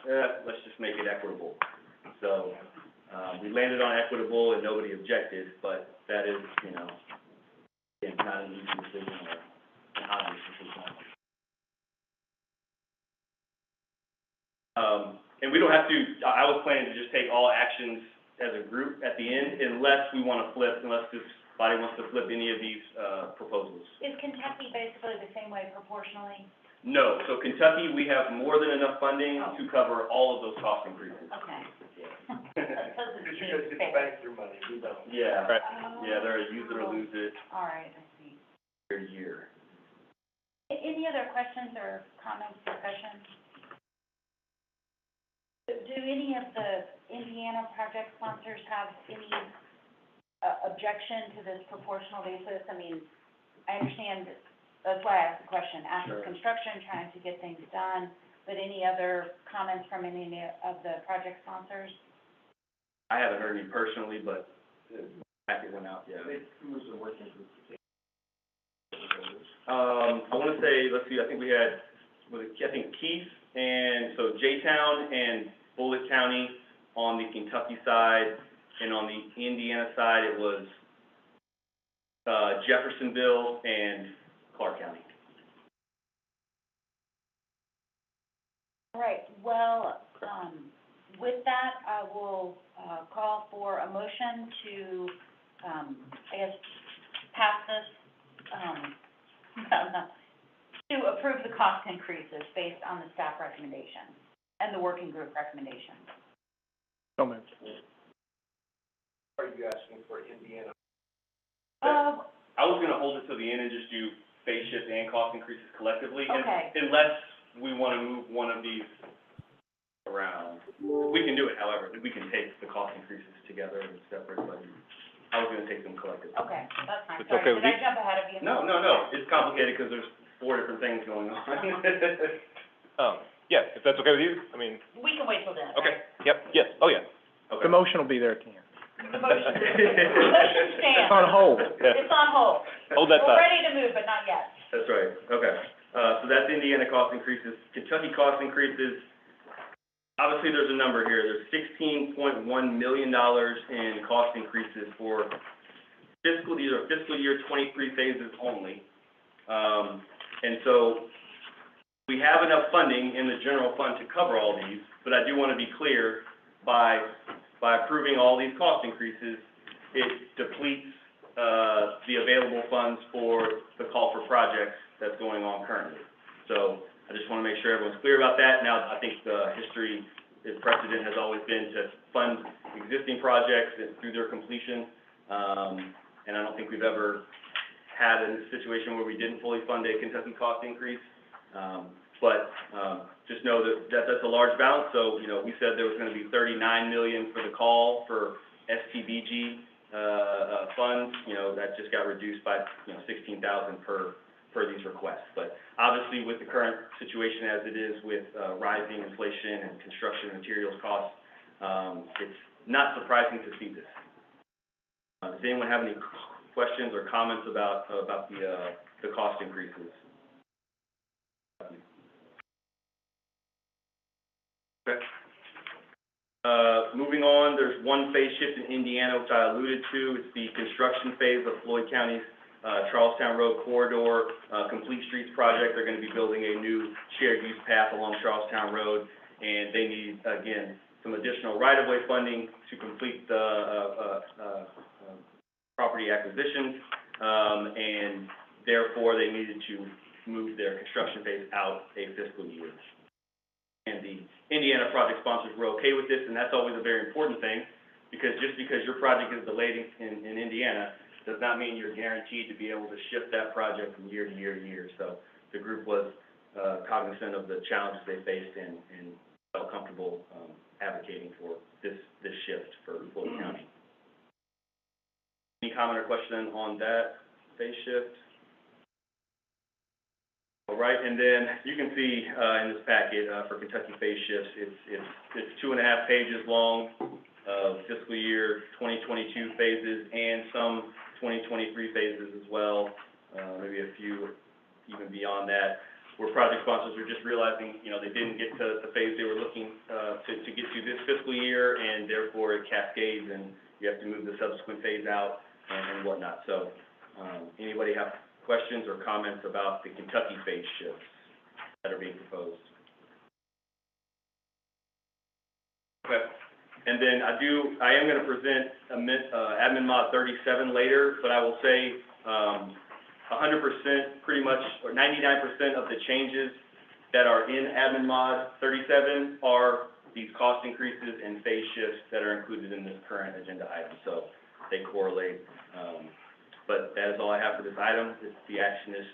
let's just make it equitable. So we landed on equitable and nobody objected, but that is, again, not an easy decision or an obvious decision. And we don't have to, I was planning to just take all actions as a group at the end unless we want to flip, unless this body wants to flip any of these proposals. Is Kentucky basically the same way way proportionally? No, so Kentucky, we have more than enough funding to cover all of those cost increases. Okay. That doesn't Because you seem guys get to fair. bank your money, we don't. Yeah, Right. yeah, they're a use it or lose it All right, I see. every year. Any other questions or comments, discussions? Do any of the Indiana project sponsors have any objection to this proportional basis? I mean, I understand, that's why I asked the question, active Sure. construction, trying to get things done, but any other comments from any of the project sponsors? I haven't heard any personally, but the packet went out, yeah. Who was the working group? I wanna say, let's see, I think we had, I think Keith, and so J-Town and Bullitt County on the Kentucky side, and on the Indiana side, it was, Jeffersonville and Clark County. All right, well, with that, I will, call for a motion to, I guess, pass this, to approve the cost increases based on the staff recommendation and the working group recommendation. So moved. Are you asking for Indiana? I was gonna hold it to the end and just do phase shift and cost increases collectively, Okay. unless we wanna move one of these around. We can do it, however, we can take the cost increases together and separate, but I was gonna take them collectively. Okay, that's fine. It's Sorry, okay with did I you? jump ahead of you? No, it's complicated because there's 4 different things going on. Yeah, if that's okay with you, I mean, We can wait till then, okay, right? yep, yes, oh, yeah. The motion will be there at the end. The motion, the motion stands. It's on hold. Yeah. It's on hold. Hold that We're thought. ready to move, but not yet. That's right, okay. So that's Indiana cost increases. Kentucky cost increases, obviously, there's a number here. There's $16.1 million in cost increases for these are fiscal year 23 phases only. And so we have enough funding in the general fund to cover all these, but I do want to be clear, by approving all these cost increases, it depletes the available funds for the call for projects that's going on currently. So I just want to make sure everyone's clear about that. Now, I think the history, the precedent has always been to fund existing projects through their completion. And I don't think we've ever had a situation where we didn't fully fund a Kentucky cost increase. But just know that that's a large balance. So, you know, we said there was going to be $39 million for the call for STBG funds. You know, that just got reduced by, $16,000 per these requests. But obviously, with the current situation as it is with rising inflation and construction materials costs, it's not surprising to see this. Does anyone have any questions or comments about the cost increases? Okay. Moving on, there's one phase shift in Indiana, which I alluded to. It's the construction phase of Floyd County's Charlestown Road Corridor, Complete Streets project. They're going to be building a new shared use path along Charlestown Road, and they need, again, some additional right-of-way funding to complete the property acquisitions, and therefore they needed to move their construction phase out a fiscal year. And the Indiana project sponsors were okay with this, and that's always a very important thing, because just because your project is delayed in Indiana does not mean you're guaranteed to be able to shift that project from year to year to year. So the group was cognizant of the challenges they faced and felt comfortable advocating for this shift for Floyd County. Any comment or question on that phase shift? All right, and then you can see in this packet for Kentucky phase shifts, it's 2.5 pages long of fiscal year 2022 phases and some 2023 phases as well, maybe a few even beyond that, where project sponsors are just realizing, they didn't get to the phase they were looking to get to this fiscal year, and therefore it cascades and you have to move the subsequent phase out and whatnot. So anybody have questions or comments about the Kentucky phase shifts that are being proposed? Okay. And then I am going to present Admin Mod 37 later, but I will say, 100%, pretty much, or 99% of the changes that are in Admin Mod 37 are these cost increases and phase shifts that are included in this current agenda item, so they correlate. But that is all I have for this item. The action is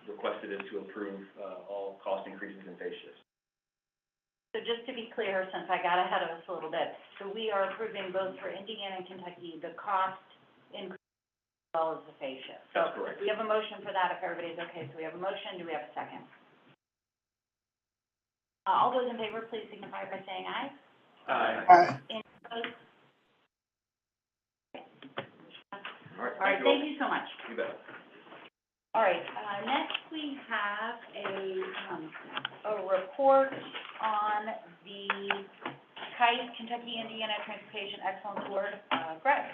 requested is to approve all cost increases and phase shifts. So just to be clear, since I got ahead of us a little bit, so we are approving both for Indiana and Kentucky, the cost increase as well as the phase shift. That's correct. We have a motion for that, if everybody's okay. So we have a motion, do we have a second? All those in favor, please signify by saying aye. Aye. Any opposed? All right, All right, thank you so much. You bet. All right, next we have a report on the KITE, Kentucky Indiana Transportation Excellence Award. Greg?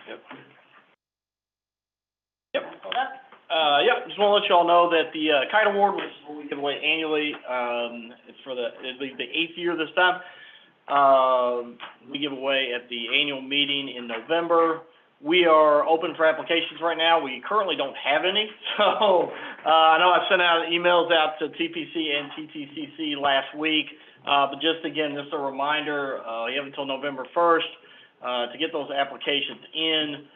Yep. Hold up. Just want to let you all know that the KITE Award, which is what we give away annually, it's for it'll be the 8th year this time. We give away at the annual meeting in November. We are open for applications right now. We currently don't have any, so I know I sent out emails out to TPC and TTCC last week, but just again, just a reminder, you have until November 1st to get those applications in.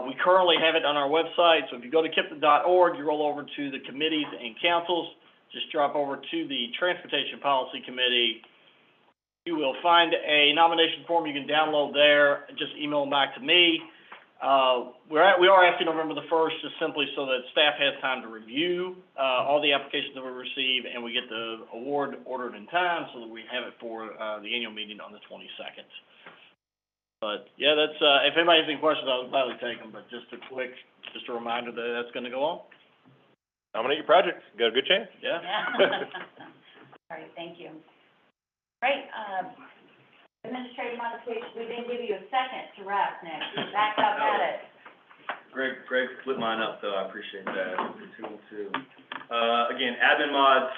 We currently have it on our website, so if you go to KIPTA.org, you roll over to the committees and councils, just drop over to the Transportation Policy Committee. You will find a nomination form you can download there, just email them back to me. We are asking November the 1st, just simply so that staff has time to review all the applications that we receive, and we get the award ordered in time so that we have it for the annual meeting on the 22nd. But yeah, that's if anybody has any questions, I'll gladly take them. But just a reminder that that's going to go on. Nominate your projects. Got a good chance. Yeah. All right, thank you. Great, administrative modification, we didn't give you a second to wrap, Nick. You backed up at it. Greg split mine up, though. I appreciate that. 2 and 2. Again, admin mods,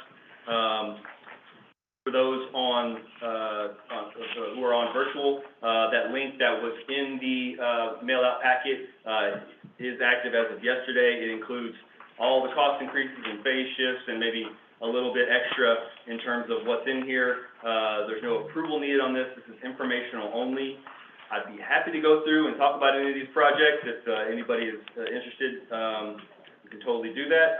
for those who are on virtual, that link that was in the mail-out packet is active as of yesterday. It includes all the cost increases and phase shifts and maybe a little bit extra in terms of what's in here. There's no approval needed on this. This is informational only. I'd be happy to go through and talk about any of these projects. If anybody is interested, you can totally do that.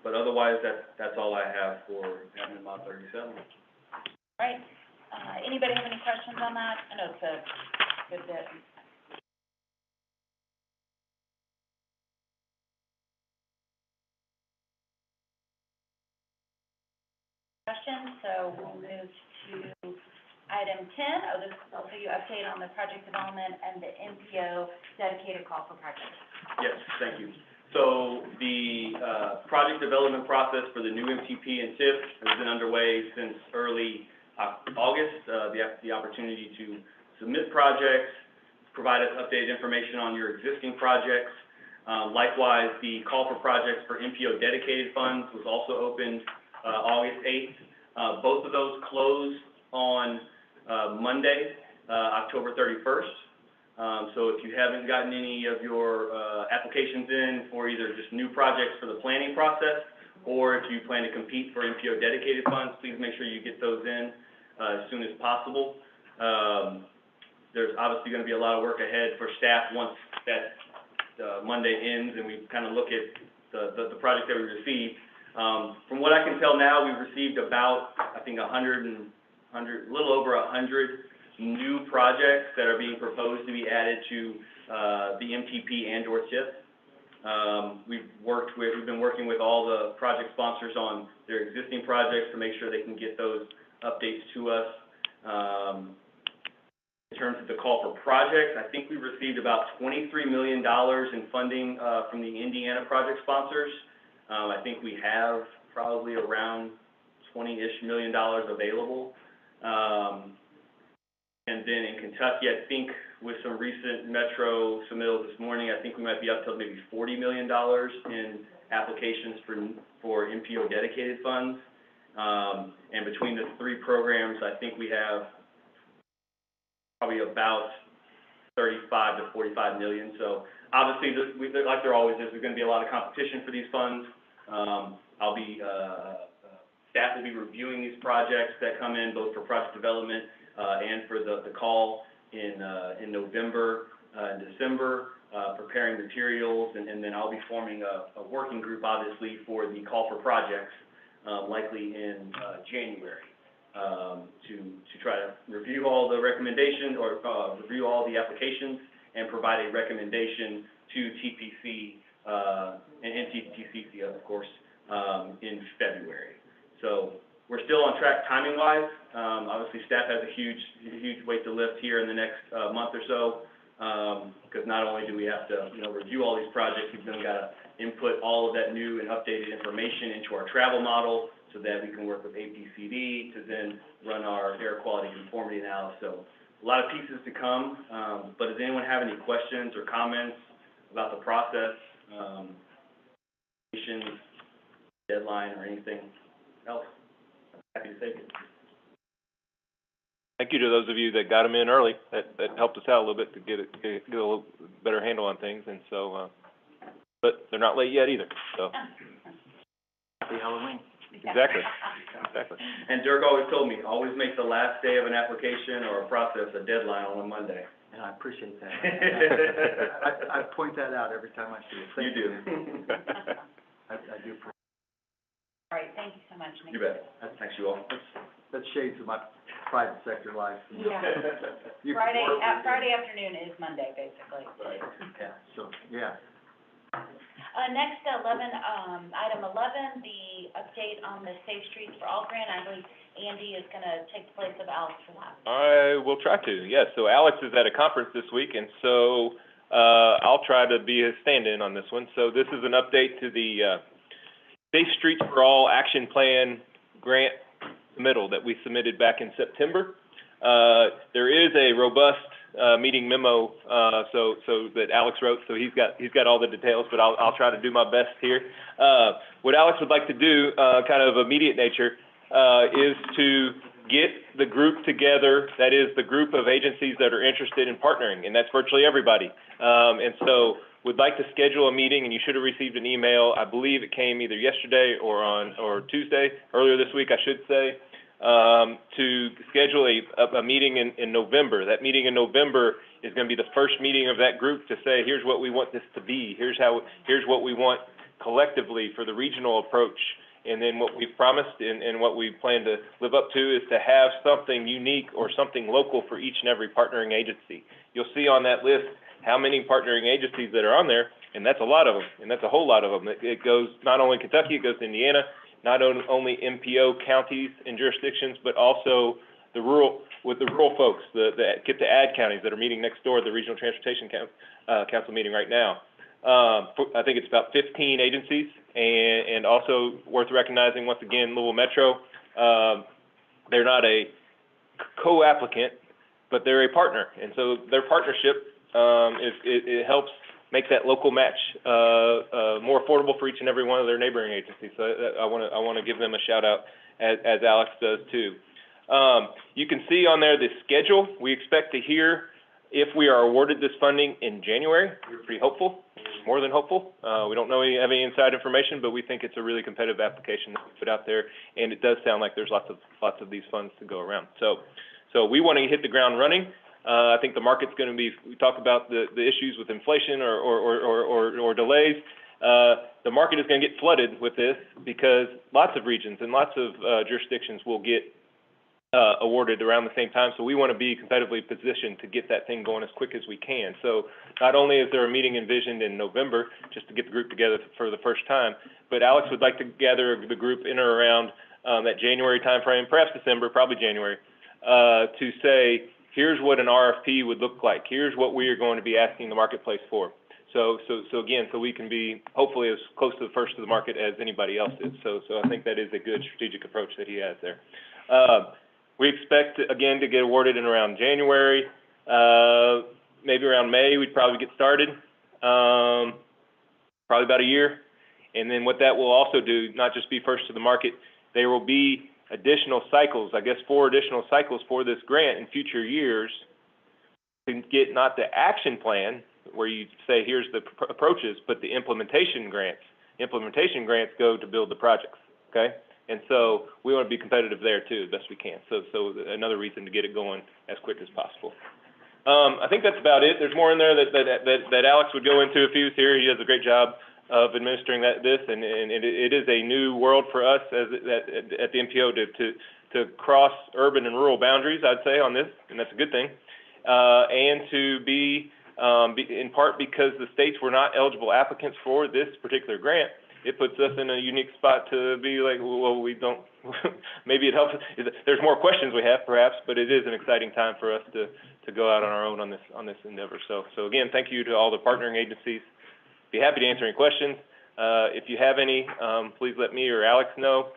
But otherwise, that's all I have for Admin Mod 37. Right. Anybody have any questions on that? I know it's a good bit. Questions, so we'll move to item 10. This is also your update on the project development and the MPO dedicated call for projects. Yes, thank you. So the project development process for the new MTP and TIF has been underway since early August. The opportunity to submit projects, provide us updated information on your existing projects. Likewise, the call for projects for MPO dedicated funds was also opened August 8th. Both of those closed on Monday, October 31st. So if you haven't gotten any of your applications in for either just new projects for the planning process, or if you plan to compete for MPO dedicated funds, please make sure you get those in as soon as possible. There's obviously going to be a lot of work ahead for staff once that Monday ends and we kind of look at the project that we received. From what I can tell now, we've received about, I think, a little over 100 new projects that are being proposed to be added to the MTP and/or TIF. We've been working with all the project sponsors on their existing projects to make sure they can get those updates to us. In terms of the call for projects, I think we received about $23 million in funding from the Indiana project sponsors. I think we have probably around $20-ish million available. And then in Kentucky, I think with some recent Metro submittals this morning, I think we might be up to maybe $40 million in applications for MPO dedicated funds. And between the three programs, I think we have probably about 35 to 45 million. So Obviously, like there always is, there's gonna be a lot of competition for these funds. Staff will be reviewing these projects that come in, both for project development, and for the call in November, and December, preparing materials, and then I'll be forming a working group, obviously, for the call for projects, likely in, January, to try to review all the recommendations, or, review all the applications, and provide a recommendation to TPC, and TCC, of course, in February. So we're still on track timing-wise. Obviously, staff has a huge weight to lift here in the next month or so, because not only do we have to, review all these projects, we've then got to input all of that new and updated information into our travel model so that we can work with APCD to then run our air quality conformity analysis. So a lot of pieces to come, but does anyone have any questions or comments about the process, deadline, or anything else? I'm happy to take it. Thank you to those of you that got them in early. That helped us out a little bit to get a little better handle on things, and so, but they're not late yet either, so. Happy Halloween. Exactly. And Dirk always told me, always make the last day of an application or a process a deadline on a Monday. And I appreciate that. I point that out every time I see it. Thank You do. man. I do appreciate All right, thank you so much, Nick. You bet. Thanks, you all. that shades of my private sector life. Yeah. You can work with Friday afternoon is Monday, basically. Right, yeah, so, yeah. Next, item 11, the update on the Safe Streets for All grant. I believe Andy is gonna take the place of Alex for that. I will try to, yes. So Alex is at a conference this week, and so, I'll try to be a stand-in on this one. So this is an update to the, Safe Streets for All Action Plan grant submittal that we submitted back in September. There is a robust meeting memo, so that Alex wrote, so he's got all the details, but I'll try to do my best here. What Alex would like to do, kind of immediate nature, is to get the group together, that is the group of agencies that are interested in partnering, and that's virtually everybody. And so would like to schedule a meeting, and you should have received an email, I believe it came either yesterday or Tuesday, earlier this week, I should say, to schedule a meeting in November. That meeting in November is going to be the first meeting of that group to say, here's what we want this to be, here's what we want collectively for the regional approach, and then what we've promised and what we plan to live up to is to have something unique or something local for each and every partnering agency. You'll see on that list how many partnering agencies that are on there, and that's a lot of them, and that's a whole lot of them. It goes not only Kentucky, it goes to Indiana, not only MPO counties and jurisdictions, but also the rural folks, the get to add counties that are meeting next door at the Regional Transportation Council meeting right now. I think it's about 15 agencies, and also worth recognizing, once again, Louisville Metro, they're not a co-applicant, but they're a partner, and so their partnership, it helps make that local match more affordable for each and every one of their neighboring agencies. So I want to give them a shout out, as Alex does too. You can see on there the schedule. We expect to hear if we are awarded this funding in January. We're pretty hopeful, more than hopeful. We don't have any inside information, but we think it's a really competitive application that we put out there, and it does sound like there's lots of these funds to go around. So we want to hit the ground running. I think the market's going to be, we talk about the issues with inflation or delays. The market is going to get flooded with this because lots of regions and lots of jurisdictions will get awarded around the same time. So we want to be competitively positioned to get that thing going as quick as we can. So not only is there a meeting envisioned in November just to get the group together for the first time, but Alex would like to gather the group in or around that January timeframe, perhaps December, probably January, to say, here's what an RFP would look like. Here's what we are going to be asking the marketplace for. So again, so we can be hopefully as close to the first of the market as anybody else is. So I think that is a good strategic approach that he has there. We expect, again, to get awarded in around January, maybe around May, we'd probably get started, probably about a year. And then what that will also do, not just be first to the market, there will be additional cycles, I guess 4 additional cycles for this grant in future years to get not the action plan, where you say, here's the approaches, but the implementation grants go to build the projects, okay? And so we want to be competitive there too, as best we can. So another reason to get it going as quick as possible. I think that's about it. There's more in there that Alex would go into if he was here. He does a great job of administering this, and it is a new world for us at the MPO to cross urban and rural boundaries, I'd say, on this, and that's a good thing. And to be in part because the states were not eligible applicants for this particular grant, it puts us in a unique spot to be like, well, we don't, maybe it helps. There's more questions we have, perhaps, but it is an exciting time for us to go out on our own on this endeavor. So again, thank you to all the partnering agencies. Be happy to answer any questions. If you have any, please let me or Alex know.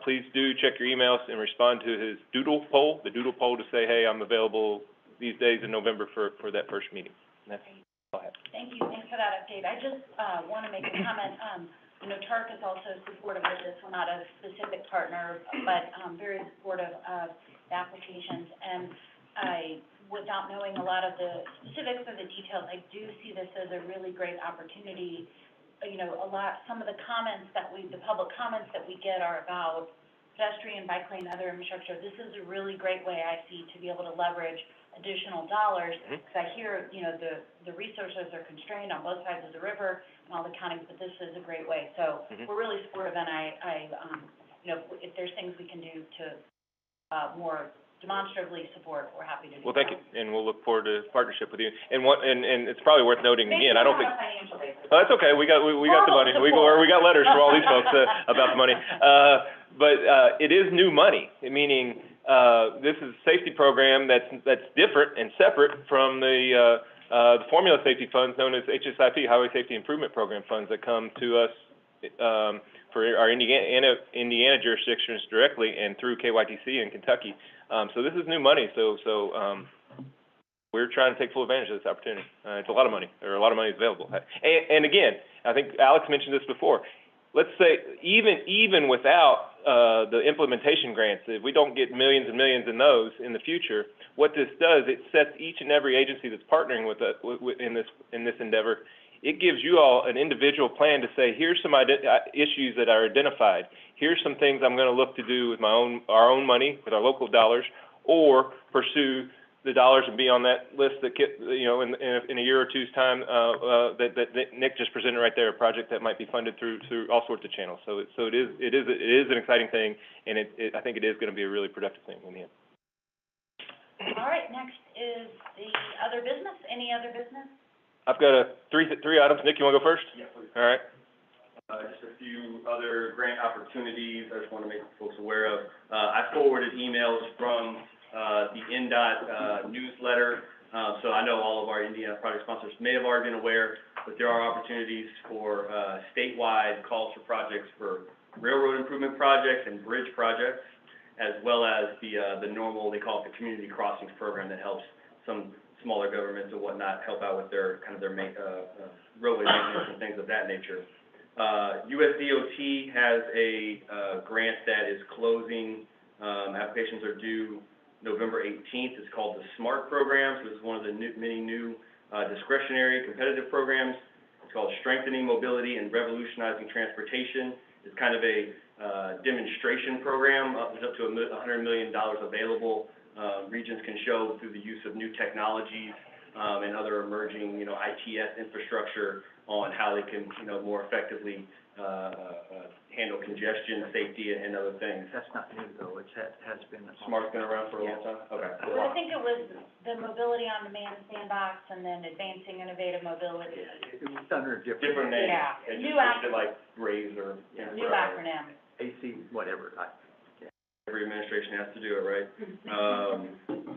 Please do check your emails and respond to his doodle poll to say, hey, I'm available these days in November for that first meeting. And that's all I have. Thank you, thanks for that update. I just, want to make a comment, you know, TARC is also supportive of this. We're not a specific partner, but, very supportive of the applications. And without knowing a lot of the specifics or the details, I do see this as a really great opportunity. You know, some of the comments the public comments that we get are about pedestrian, bike lane, other infrastructure. This is a really great way, I see, to be able to leverage additional dollars. Because I hear, you know, the resources are constrained on both sides of the river and all the counties, but this is a great way. So we're really supportive, and I you know, if there's things we can do to more demonstrably support, we're happy to do. Well, thank you, and we'll look forward to partnership with you. And it's probably worth noting again. I don't think. Oh, that's okay. We got the money. We got letters from all these folks about the money. But it is new money, meaning this is a safety program that's different and separate from the formula safety funds known as HSIP, Highway Safety Improvement Program funds, that come to us for our Indiana jurisdictions directly and through KYTC in Kentucky. So this is new money. So we're trying to take full advantage of this opportunity. It's a lot of money, or a lot of money is available. And again, I think Alex mentioned this before. Let's say even without the implementation grants, if we don't get millions and millions in those in the future, what this does, it sets each and every agency that's partnering with us in this endeavor. It gives you all an individual plan to say, here's some issues that are identified. Here's some things I'm going to look to do with our own money, with our local dollars, or pursue the dollars and be on that list that, you know, in a year or two's time, that Nick just presented right there, a project that might be funded through all sorts of channels. So it is an exciting thing, and I think it is going to be a really productive thing in the end. All right, next is the other business. Any other business? I've got three items. Nick, you want to go first? Yeah, please. All right. Just a few other grant opportunities I just want to make folks aware of. I forwarded emails from the NDOT newsletter, so I know all of our Indiana project sponsors may have already been aware, but there are opportunities for statewide calls for projects for railroad improvement projects and bridge projects, as well as the normal, they call it the Community Crossings Program, that helps some smaller governments and whatnot help out with their main roadway maintenance and things of that nature. USDOT has a grant that is closing. Applications are due November 18th. It's called the SMART program. So this is one of the many new discretionary competitive programs. It's called Strengthening Mobility and Revolutionizing Transportation. It's kind of a demonstration program. There's up to $100 million available. Regions can show through the use of new technologies and other emerging, you know, ITS infrastructure on how they can, you know, more effectively handle congestion, safety, and other things. That's not new, though. It has been. SMART's been around for a long time? Okay. Well, I think it was the Mobility on Demand Sandbox and then Advancing Innovative Mobility. It was under a Different names. Yeah. They New just listed like RAISE or, you know, New whatever. acronym. AC, whatever. Every administration has to do it, right?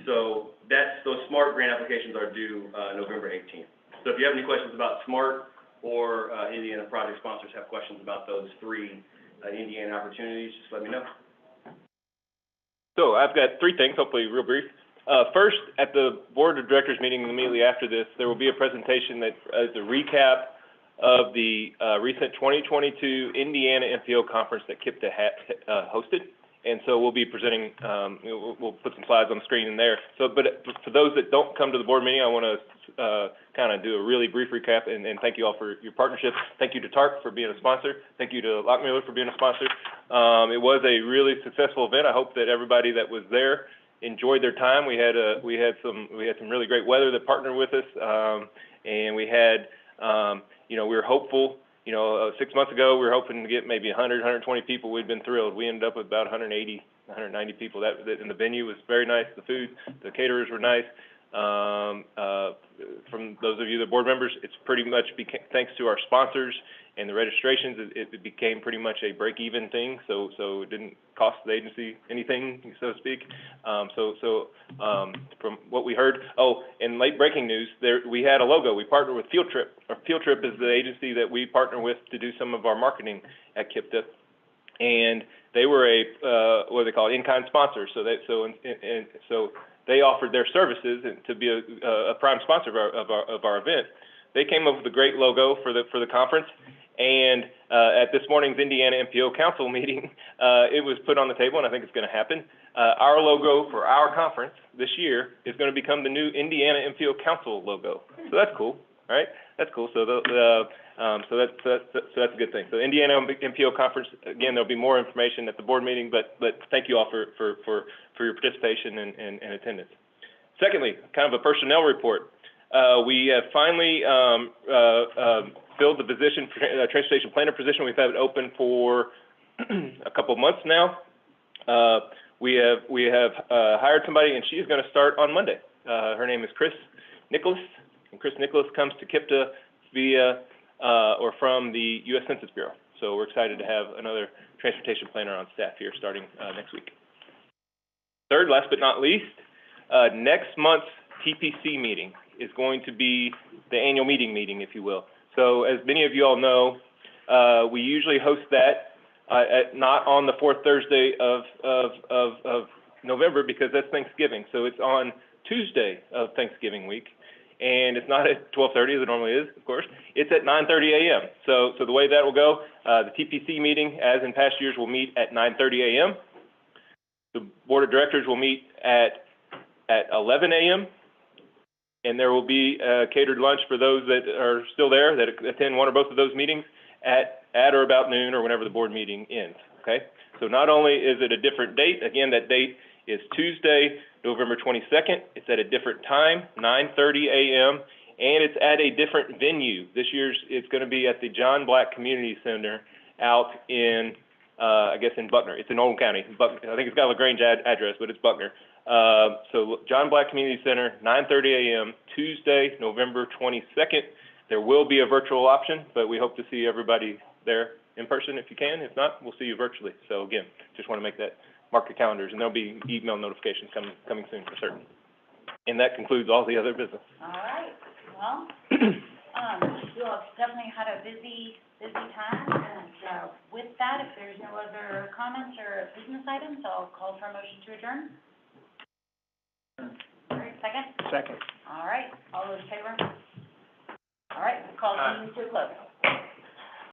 So those SMART grant applications are due November 18th. So if you have any questions about SMART or Indiana project sponsors have questions about those three Indiana opportunities, just let me know. So I've got three things, hopefully real brief. First, at the board of directors meeting immediately after this, there will be a presentation that is a recap of the recent 2022 Indiana MPO conference that KIPTA hosted. and so we'll be presenting, we'll put some slides on the screen in there. So, but for those that don't come to the board meeting, I want to kind of do a really brief recap and thank you all for your partnership. Thank you to TARP for being a sponsor. Thank you to Lockmuller for being a sponsor. It was a really successful event. I hope that everybody that was there enjoyed their time. We had some really great weather that partnered with us, and we had, we were hopeful. 6 months ago, we were hoping to get maybe 100, 120 people. We'd been thrilled. We ended up with about 180, 190 people. That and the venue was very nice. The food, the caterers were nice. From those of you that are board members, it's pretty much thanks to our sponsors and the registrations, it became pretty much a break-even thing. So it didn't cost the agency anything, so to speak. From what we heard, and late breaking news, we had a logo. We partnered with Field Trip. Field Trip is the agency that we partner with to do some of our marketing at KIPTA, and they were a what do they call it, in-kind sponsor. So they offered their services to be a prime sponsor of our event. They came up with a great logo for the conference, and at this morning's Indiana MPO Council meeting, it was put on the table, and I think it's going to happen. Our logo for our conference this year is going to become the new Indiana MPO Council logo. So that's cool, all right? That's cool. So so that's a good thing. So Indiana MPO Conference, again, there'll be more information at the board meeting, but thank you all for your participation and attendance. Secondly, kind of a personnel report. We have finally filled the position, transportation planner position. We've had it open for a couple of months now. We have hired somebody, and she is going to start on Monday. Her name is Chris Nicholas, and Chris Nicholas comes to KIPTA via or from the U.S. Census Bureau. So we're excited to have another transportation planner on staff here starting next week. Third, last but not least, next month's TPC meeting is going to be the annual meeting, if you will. So as many of you all know, we usually host that not on the fourth Thursday of November because that's Thanksgiving. So it's on Tuesday of Thanksgiving week. And it's not at 12:30 as it normally is, of course. It's at 9:30 a.m. So the way that will go, the TPC meeting, as in past years, will meet at 9:30 a.m. The board of directors will meet at 11 a.m. And there will be a catered lunch for those that are still there that attend one or both of those meetings at or about noon or whenever the board meeting ends. Okay. So not only is it a different date, again, that date is Tuesday, November 22nd. It's at a different time, 9:30 a.m., and it's at a different venue. This year's it's going to be at the John Black Community Center out in, I guess, in Buckner. It's in Oldham County. Buckner. I think it's got a LaGrange address, but it's Buckner. So John Black Community Center, 9:30 a.m., Tuesday, November 22nd. There will be a virtual option, but we hope to see everybody there in person if you can. If not, we'll see you virtually. So again, just want to make that. Mark your calendars, and there'll be email notifications coming soon for certain. And that concludes all the other business. All right, well, you all definitely had a busy time, and with that, if there's no other comments or business items, I'll call for a motion to adjourn. All right, second? Second. All right, all those in favor? All right, call the meeting to a close.